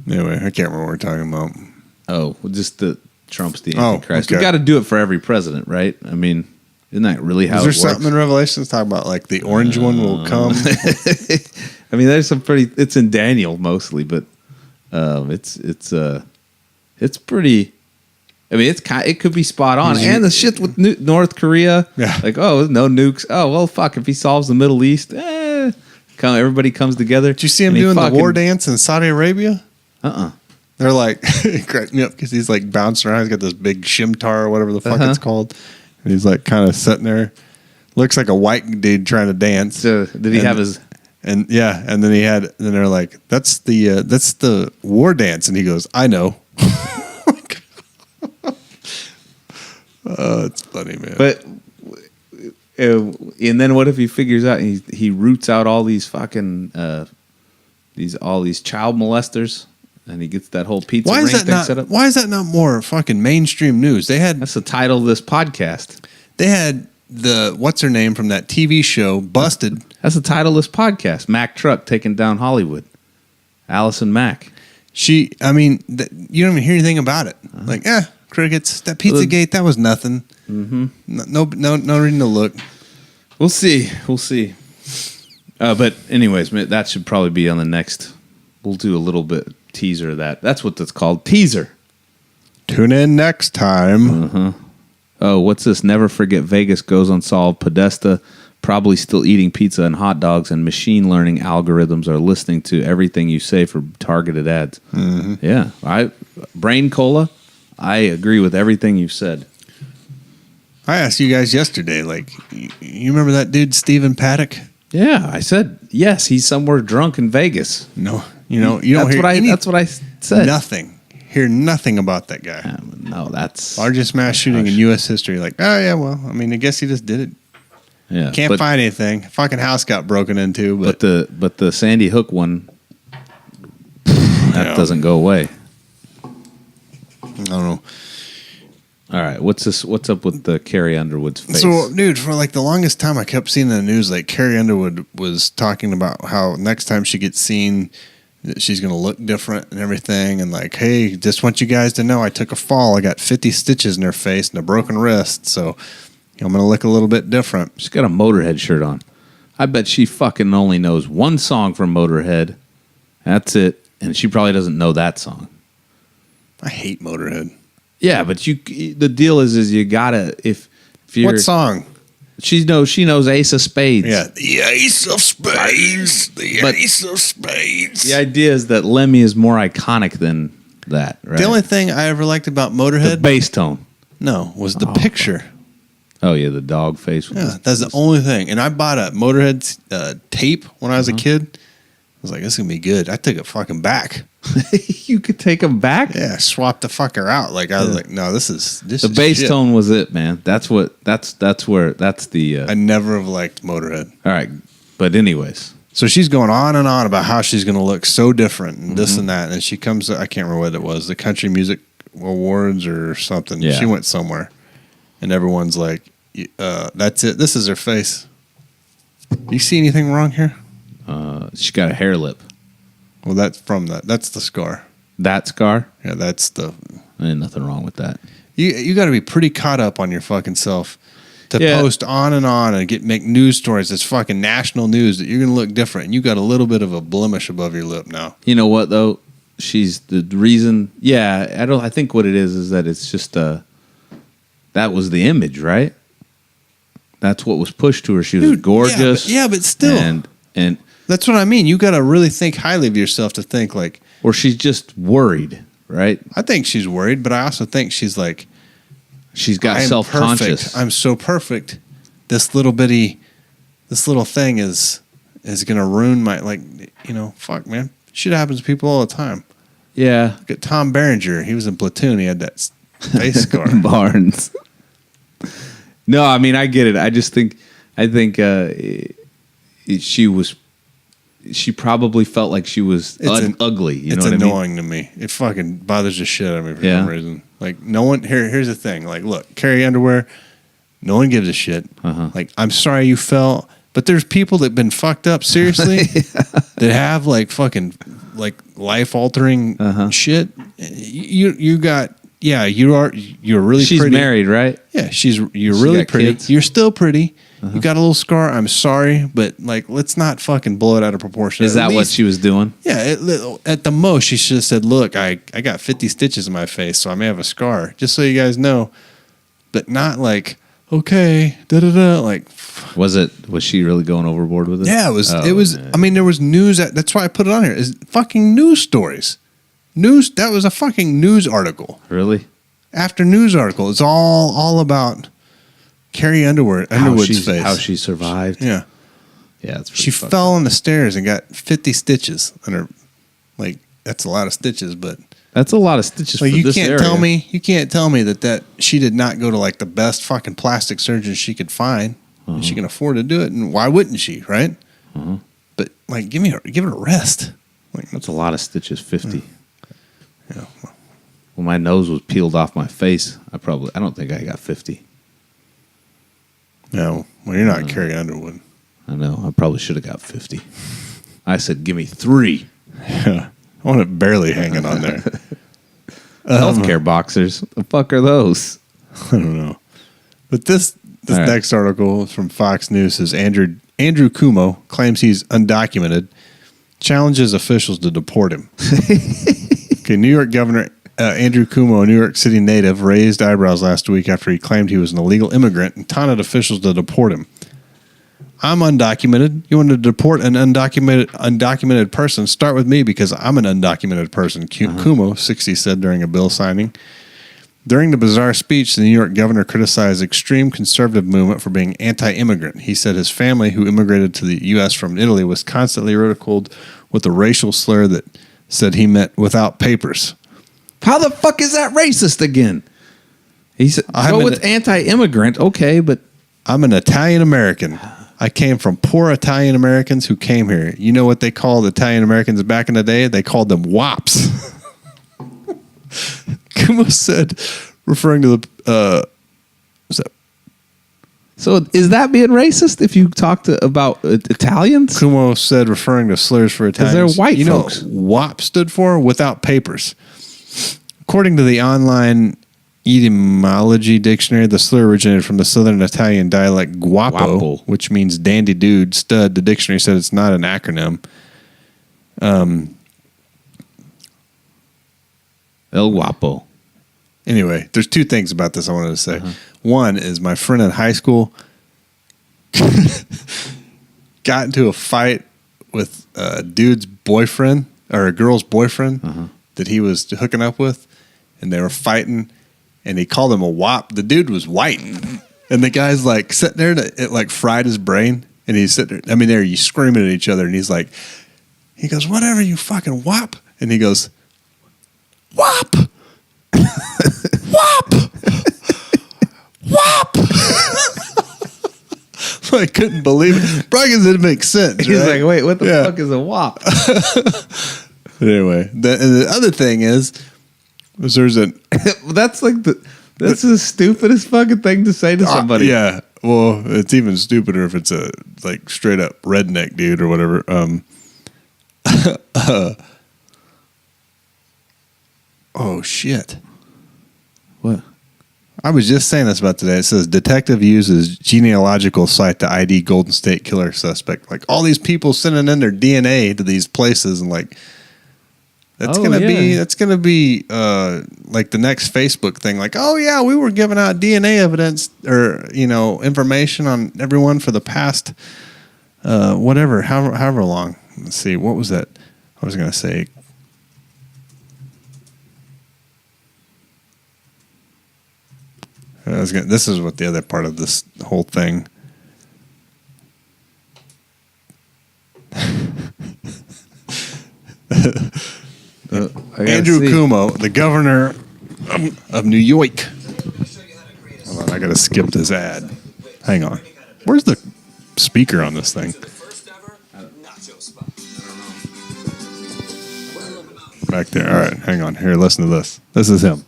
Anyway, I can't remember what we're talking about. Oh, well, just the Trump's the Antichrist. Okay. We got to do it for every president, right? I mean, isn't that really how it works? Is there something in Revelations talking about like the orange one will come? I mean, there's some pretty. It's in Daniel mostly, but it's pretty. I mean, it could be spot on. And the shit with North Korea, like, oh, no nukes. Oh, well, fuck. If he solves the Middle East, everybody comes together. Did you see him doing the war dance in Saudi Arabia? They're like, it cracked me up because he's like bouncing around. He's got this big shimtar or whatever the fuck it's called. And he's like kind of sitting there. Looks like a white dude trying to dance. So did he have his? And yeah, and then then they're like, that's the war dance, and he goes, I know. Oh, it's funny, man. But and then what if he figures out he roots out all these fucking all these child molesters, and he gets that whole pizza ring thing set up? Why is that not more fucking mainstream news? That's the title of this podcast. They had the what's her name from that TV show busted. That's the title of this podcast. Mack truck taking down Hollywood. Allison Mack. You don't even hear anything about it. Like, crickets. That Pizzagate, that was nothing. Mm-hmm. No reason to look. We'll see. But anyways, that should probably be on the next. We'll do a little bit teaser of that. That's what that's called. Teaser. Tune in next time. Oh, what's this? Never forget Vegas goes unsolved. Podesta probably still eating pizza and hot dogs, and machine learning algorithms are listening to everything you say for targeted ads. Yeah. Brain Cola, I agree with everything you've said. I asked you guys yesterday, like, you remember that dude, Stephen Paddock? Yeah, I said, yes, he's somewhere drunk in Vegas. No, you don't hear that's what I said. Nothing. Hear nothing about that guy. No, that's... Largest mass shooting in U.S. history. Like, oh, yeah, well, I mean, I guess he just did it. Yeah, Can't find anything. Fucking house got broken into. But the Sandy Hook one, that doesn't go away. I don't know. All right, what's up with the Carrie Underwood's face? So, dude, for like the longest time, I kept seeing in the news like Carrie Underwood was talking about how next time she gets seen, that she's going to look different and everything. And like, hey, just want you guys to know I took a fall. I got 50 stitches in her face and a broken wrist. So I'm going to look a little bit different. She's got a Motorhead shirt on. I bet she fucking only knows one song from Motorhead. That's it. And she probably doesn't know that song. I hate Motorhead. Yeah, but the deal is you gotta if you're what song? She knows Ace of Spades. Yeah, the Ace of Spades. Ace of Spades. The idea is that Lemmy is more iconic than that. Right? The only thing I ever liked about Motorhead, the bass tone. No, was the picture. Oh yeah, the dog face. Yeah, that's the only thing. And I bought a Motorhead tape when I was a kid. I was like, this is gonna be good. I took it fucking back. You could take them back? Yeah, swap the fucker out. Like I was like, no, this is the bass shit. tone was it, man. That's the I never have liked Motorhead. All right. But anyways. So she's going on and on about how she's gonna look so different and this and that. And she comes I can't remember what it was, the Country Music Awards or something. Yeah. She went somewhere. And everyone's like, that's it. This is her face. You see anything wrong here? She got a hair lip. Well, that's the scar. That scar? Yeah, that's the... Ain't nothing wrong with that. You got to be pretty caught up on your fucking self to post on and make news stories. It's fucking national news that you're going to look different. And you got a little bit of a blemish above your lip now. You know what though? She's the reason. Yeah, I think what it is that it's just that was the image, right? That's what was pushed to her. She was gorgeous. Yeah, but still, and that's what I mean. You got to really think highly of yourself to think like, or she's just worried, right? I think she's worried, but I also think she's like, she's got self-conscious. I'm so perfect. This little thing is going to ruin my, like, fuck, man. Shit happens to people all the time. Yeah. Look at Tom Berenger. He was in Platoon. He had that face scar. Barnes. No, I mean, I get it. I think she probably felt like she was ugly. You know what I mean? It's annoying to me. It fucking bothers the shit out of me for some reason. Like, no one, here's the thing. Like, look, Carrie Underwear, no one gives a shit. Like, I'm sorry you fell. But there's people that've been fucked up seriously that have like fucking like life altering shit. You're really She's pretty. married, right? Yeah, you're really pretty. Kids? You're still pretty. You got a little scar. I'm sorry, but like let's not fucking blow it out of proportion. Is that what she was doing? Yeah, at the most she should have said, "Look, I got 50 stitches in my face, so I may have a scar." Just so you guys know, but not like okay, like. Was she really going overboard with it? Yeah, it was. Yeah. I mean, there was news. That's why I put it on here. Is fucking news stories. That was a fucking news article. Really? After news article, it's all about Carrie Underwood's face. How she survived. Yeah. Yeah, she fell on the stairs and got 50 stitches on her. Like that's a lot of stitches, but that's a lot of stitches. Like, for this area. You can't tell me that she did not go to like the best fucking plastic surgeon she could find. She can afford to do it, and why wouldn't she, right? But like, give it a rest. Like, that's a lot of stitches. 50. Yeah. Well, my nose was peeled off my face. I don't think I got 50. No, well, you're not Carrie Underwood. I know. I probably should have got 50. I said, give me 3. Yeah, I want it barely hanging on there. Healthcare boxers. The fuck are those? I don't know. But this next article from Fox News says Andrew Cuomo claims he's undocumented, challenges officials to deport him. Okay, New York Governor Andrew Cuomo, a New York City native, raised eyebrows last week after he claimed he was an illegal immigrant and taunted officials to deport him. I'm undocumented. You want to deport an undocumented person? Start with me because I'm an undocumented person, Cuomo, 60, said during a bill signing. During the bizarre speech, the New York governor criticized the extreme conservative movement for being anti-immigrant. He said his family, who immigrated to the U.S. from Italy, was constantly ridiculed with a racial slur that said he meant without papers. How the fuck is that racist again? He said, it's anti-immigrant, okay, but... I'm an Italian-American. I came from poor Italian Americans who came here. You know what they called Italian Americans back in the day? They called them WAPs. Cuomo said, referring to the... So is that being racist if you talk about Italians? Cuomo said, referring to slurs for Italians. Because they're white folks. You know what WAP stood for? Without papers. According to the online etymology dictionary, the slur originated from the Southern Italian dialect guapo, which means dandy dude, stud. The dictionary said it's not an acronym. El Guapo. Anyway, there's two things about this I wanted to say. One is my friend in high school got into a fight with a dude's boyfriend or a girl's boyfriend that he was hooking up with, and they were fighting, and he called him a wop. The dude was white, and the guy's like sitting there, it like fried his brain, and he's sitting there. I mean, you screaming at each other, and he goes, "Whatever, you fucking wop," and he goes, "Wop." Wop! Wop! I couldn't believe it. Probably because it didn't make sense. He's right? like, wait, what the fuck is a wop? Anyway, the other thing is there's a... That's the stupidest fucking thing to say to somebody. Yeah. Well, it's even stupider if it's a like straight up redneck dude or whatever. Oh, shit. What? I was just saying this about today. It says detective uses genealogical site to ID Golden State killer suspect. Like all these people sending in their DNA to these places, and like that's gonna be like the next Facebook thing. Like, oh yeah, we were giving out DNA evidence or information on everyone for the past however long. Let's see, what was that? I was gonna say. This is what the other part of this whole thing. Andrew Cuomo, the governor of New York. Hold on, I gotta skip this ad. Hang on. Where's the speaker on this thing? Back there. All right, hang on. Here, listen to this. This is him.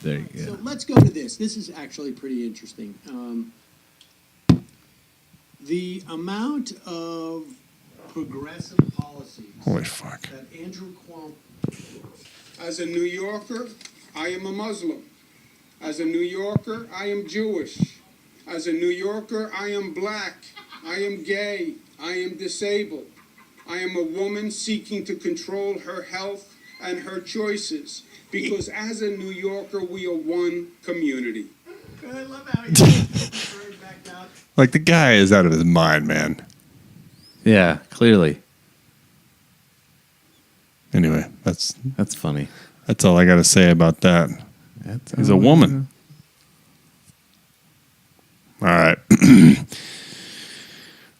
There you go. So let's go to this. This is actually pretty interesting. The amount of progressive policies Holy fuck. that Andrew Cuomo. As a New Yorker, I am a Muslim. As a New Yorker, I am Jewish. As a New Yorker, I am black. I am gay. I am disabled. I am a woman seeking to control her health and her choices. Because as a New Yorker, we are one community. I love how he back out. Like the guy is out of his mind, man. Yeah, clearly. Anyway, that's funny. That's all I got to say about that. He's a woman. All right.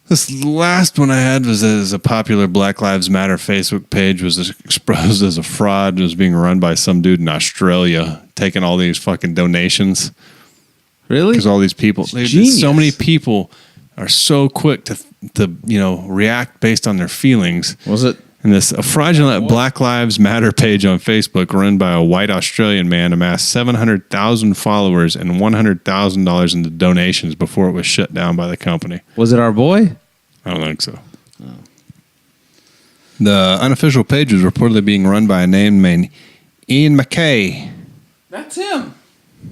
This last one I had was a popular Black Lives Matter Facebook page was exposed as a fraud. It was being run by some dude in Australia, taking all these fucking donations. Really? Because all these people, so many people are so quick to react based on their feelings. Was it? And a fraudulent Black Lives Matter page on Facebook run by a white Australian man amassed 700,000 followers and $100,000 in the donations before it was shut down by the company. Was it our boy? I don't think so. Oh. The unofficial page was reportedly being run by a name named Ian Mackay. That's him.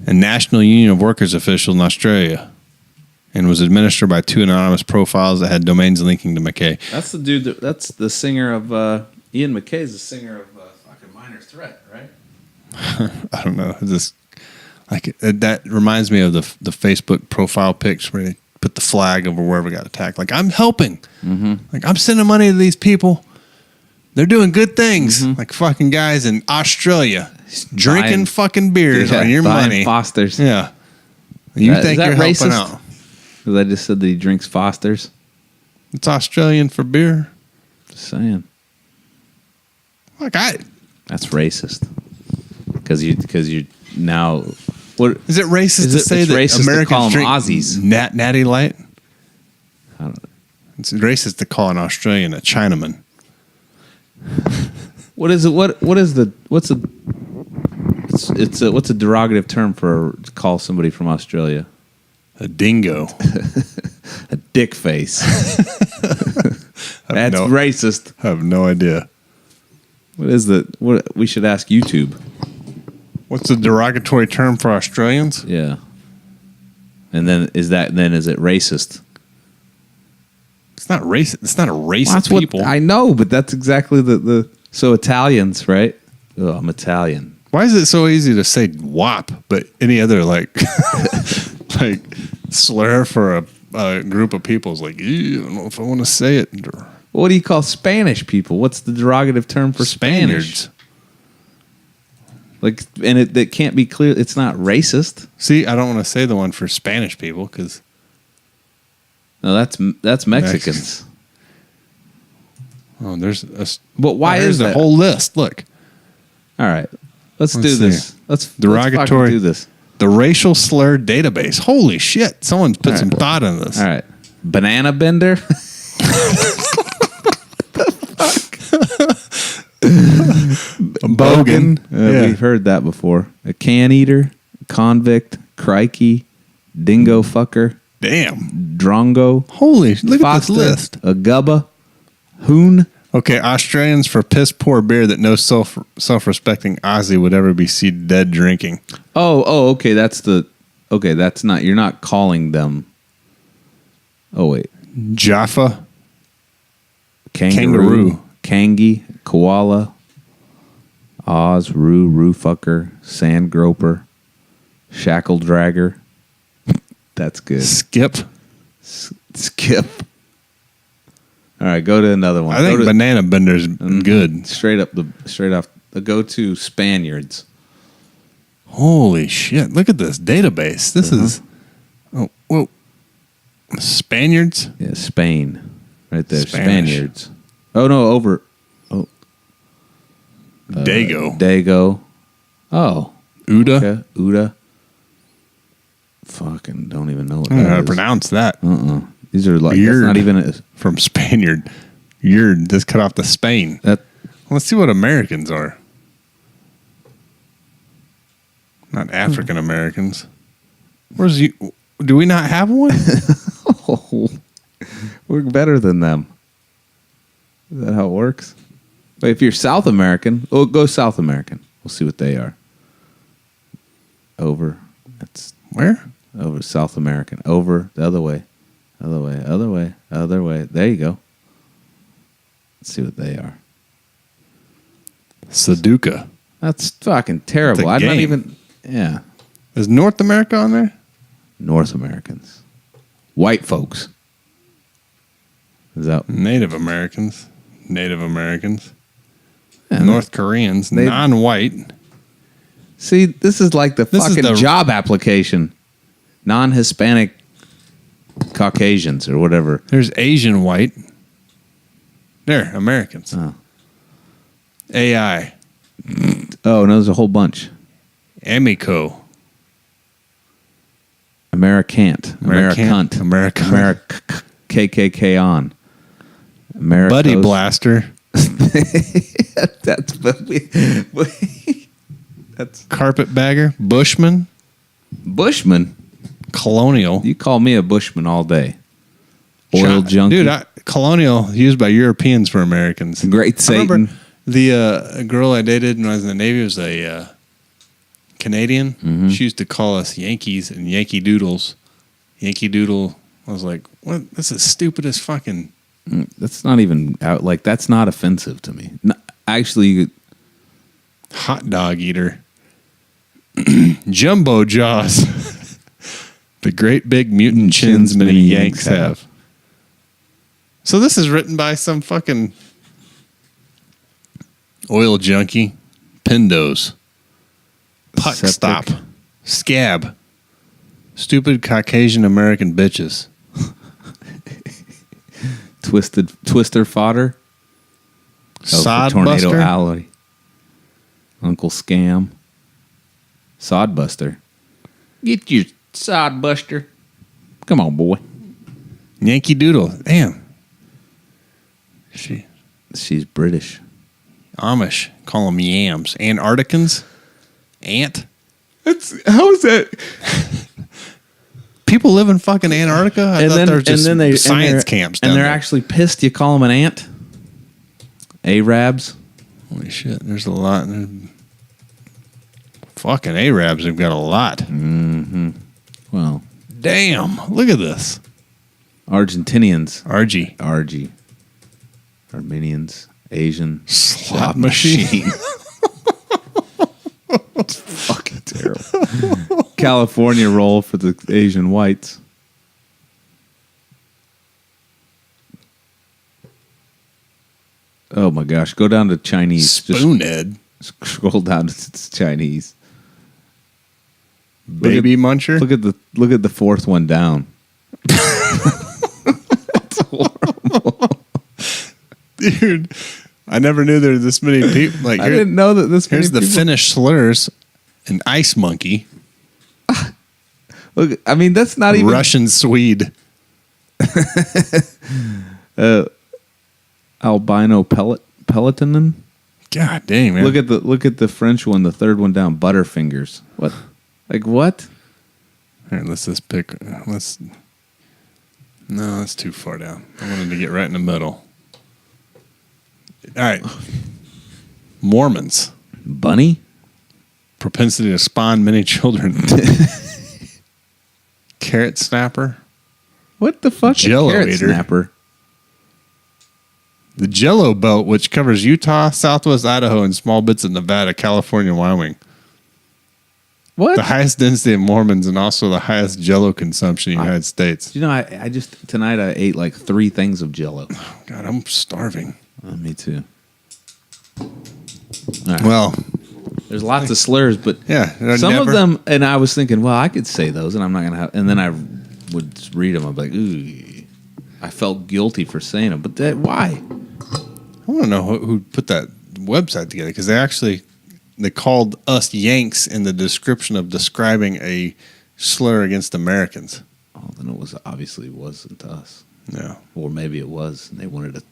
A National Union of Workers official in Australia, and was administered by two anonymous profiles that had domains linking to Mackay. That's the dude. That's the singer of Ian McKay's the singer of fucking Minor Threat, right? I don't know. That reminds me of the Facebook profile pics where they put the flag over wherever got attacked. Like, I'm helping. Mm-hmm. Like, I'm sending money to these people. They're doing good things. Mm-hmm. Like fucking guys in Australia drinking fucking beers on your money. Fosters. Yeah. You think you're racist? helping out. Because I just said that he drinks Fosters. It's Australian for beer. Just saying. That's racist. Because you now. What is it racist to say that Americans call them drink Aussies? Natty Light? I don't know. It's racist to call an Australian a Chinaman. What is it? What's a derogative term to call somebody from Australia? A dingo. A dick face. That's racist. I have no idea. What we should ask YouTube. What's the derogatory term for Australians? Yeah. And then is it racist? It's not racist. It's not a race of people. I know, but that's exactly the so Italians, right? Oh, I'm Italian. Why is it so easy to say "wop," but any other like slur for a group of people is like, I don't know if I want to say it. What do you call Spanish people? What's the derogative term for Spaniards? Like, and it can't be clear. It's not racist. See, I don't want to say the one for Spanish people because. No, that's Mexicans. Oh, there's but why is the whole list? Look. All right, let's do this. Let's derogatory. Do this. The racial slur database. Holy shit! Someone's put some thought into this. All right, banana bender. A bogan. We've heard that before. A can eater, convict, crikey, dingo fucker. Damn. Drongo. Holy, look at this list. A gubba. Hoon. Okay, Australians for piss poor beer that no self-respecting Aussie would ever be seen dead drinking. Okay. That's not. You're not calling them. Oh wait, Jaffa, kangaroo, kangi, koala, Oz, roo fucker, sand groper, shackle dragger. That's good. skip. Skip. All right, go to another one. I think banana bender's good. Straight off the go-to Spaniards. Holy shit! Look at this database. This is whoa. Spaniards. Yeah, Spain, right there. Spanish. Spaniards. Oh no, over. Oh, Dago. Oh, Uda. okay. Uda. Fucking don't even know what I don't know how that to is. pronounce that. These are like Yurd. that's not even a, From Spaniard. Yurd. Just cut off the Spain. that. Let's see what Americans are. Not African Americans. Where's you? Do we not have one? Oh, we're better than them. Is that how it works? But if you're South American, go South American. We'll see what they are. Over. That's Where? over South American. Over the other way. Other way. There you go. Let's see what they are. Sudoku. That's fucking terrible. That's a I'm not game. even. Yeah. Is North America on there? North Americans. White folks. Is that Native Americans. Yeah, North Koreans. they- Non-white. See, this is like the This is fucking the- job application. Non-Hispanic Caucasians or whatever. There's Asian white. There, Americans. Oh. AI. Oh, no, there's a whole bunch. Amico. Americant. Americant. KKK on. Americos. Buddy Blaster. That's Carpetbagger. Bushman. Bushman. Colonial. You call me a Bushman all day. Oil Chi- junkie. Dude, Colonial used by Europeans for Americans. Great I Satan. remember the girl I dated when I was in the Navy was a Canadian. Mm-hmm. She used to call us Yankees and Yankee Doodles. Yankee Doodle. I was like, what? This is stupid as fucking. That's not even out. Like, that's not offensive to me. No, actually, Hot dog eater. Jumbo jaws. The great big mutant chins many Yanks have. So this is written by some fucking oil junkie. Pindos. Puck Septic. stop. Scab. Stupid Caucasian American bitches. Twister fodder. Sod Tornado buster. Alley. Uncle Scam. Sodbuster. Get your sodbuster. Come on, boy. Yankee Doodle. Damn. She's British. Amish. Call them yams. Antarcticans. Ant. How is that? People live in fucking Antarctica? I thought there was just science camps down and they're there. actually pissed you call them an ant. Arabs. Holy shit, there's a lot. Fucking Arabs have got a lot. Mm-hmm. Well, Damn, look at this. Argentinians. RG. Armenians. Asian. Slot machine. It's fucking terrible. California roll for the Asian whites. Oh my gosh. Go down to Chinese. Spoonhead. Just scroll down to Chinese. Baby muncher. Look at the fourth one down. Dude, I never knew there were this many people. Like, I didn't know that this many here's the people- Finnish slurs. An ice monkey. Look, I mean, that's not even Russian Swede. albino pelotinin. God dang, man. Look at the French one, the third one down, Butterfingers. What? Like what? Here, let's just pick. No, that's too far down. I wanted to get right in the middle. All right. Mormons. Bunny? Propensity to spawn many children. Carrot snapper. What the fuck? Jello Carrot eater. snapper. The Jello Belt, which covers Utah, Southwest Idaho, and small bits of Nevada, California, and Wyoming. What? The highest density of Mormons and also the highest Jello consumption in the United States. You know, I just tonight I ate like 3 things of Jello. God, I'm starving. Me too. All right. Well, there's lots of slurs, but yeah, some of them, and I was thinking, well, I could say those, and I'm not gonna have. And then I would read them. I'd be like, ooh, I felt guilty for saying them, but why? I want to know who put that website together because they called us Yanks in the description of describing a slur against Americans. Oh, then it wasn't us. Yeah, or maybe it was, and they wanted to.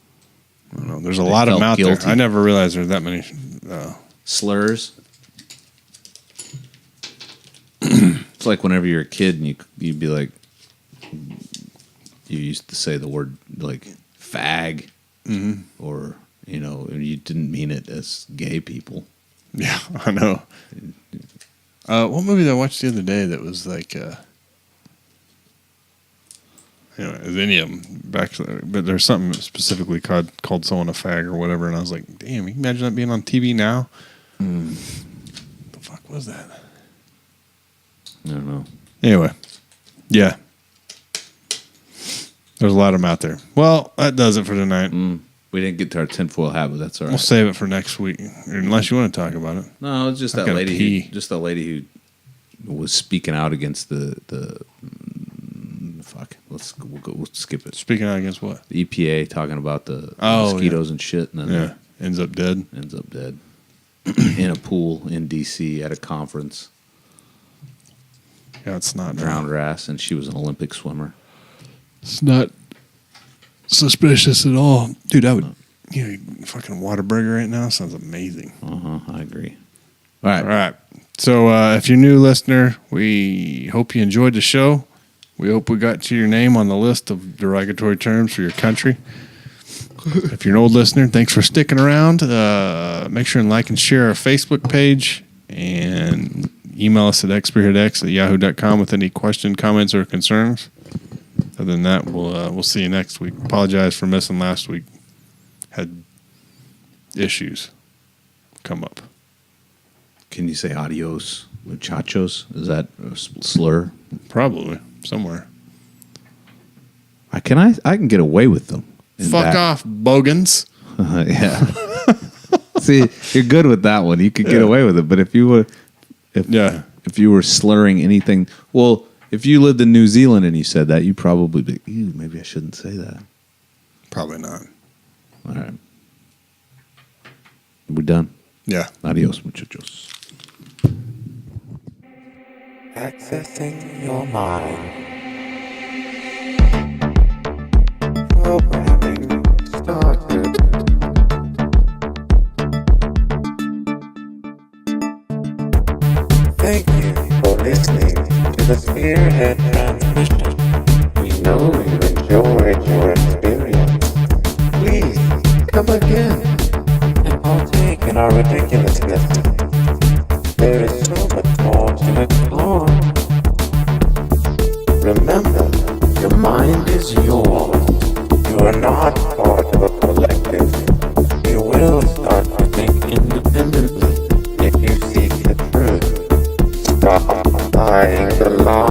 I don't know. There's a lot of them out there. I never realized there's that many slurs. It's like whenever you're a kid and you'd be like, you used to say the word like fag, or you didn't mean it as gay people. Yeah, I know. What movie did I watch the other day that was like, as any of them back, but there's something specifically called someone a fag or whatever, and I was like, damn, you can imagine that being on TV now? What the fuck was that? I don't know. Anyway, yeah. There's a lot of them out there. Well, that does it for tonight. We didn't get to our tinfoil hat, but that's all right. We'll save it for next week, unless you want to talk about it. No, it's just that lady who was speaking out against the fuck. We'll skip it. Speaking out against what? The EPA talking about the mosquitoes and shit, and then ends up dead. In a pool in DC at a conference. Yeah, it's not drowned her ass, and she was an Olympic swimmer. It's not suspicious at all, dude. I would, fucking Whataburger right now sounds amazing. I agree. All right. So if you're a new listener, we hope you enjoyed the show. We hope we got to your name on the list of derogatory terms for your country. If you're an old listener, thanks for sticking around. Make sure and like and share our Facebook page, and email us at xspearheadx@yahoo.com with any question, comments, or concerns. Other than that, we'll see you next week. Apologize for missing last week. Had issues come up. Can you say adios, muchachos? Is that a slur? Probably somewhere. I can get away with them. Fuck off, bogans. Yeah. See, you're good with that one. You could get away with it. But if you were slurring anything, well, if you lived in New Zealand and you said that, you'd probably be, ew, maybe I shouldn't say that. Probably not. All right. We're done. Yeah. Adios, muchachos. Accessing your mind. Programming started. Thank you for listening to the Spearhead Transmission. We know you enjoyed your experience. Please come again and partake in our ridiculousness. There is so much more to explore. Remember, your mind is yours. You are not part of a collective. You will start to think independently if you seek the truth. Stop buying the lie.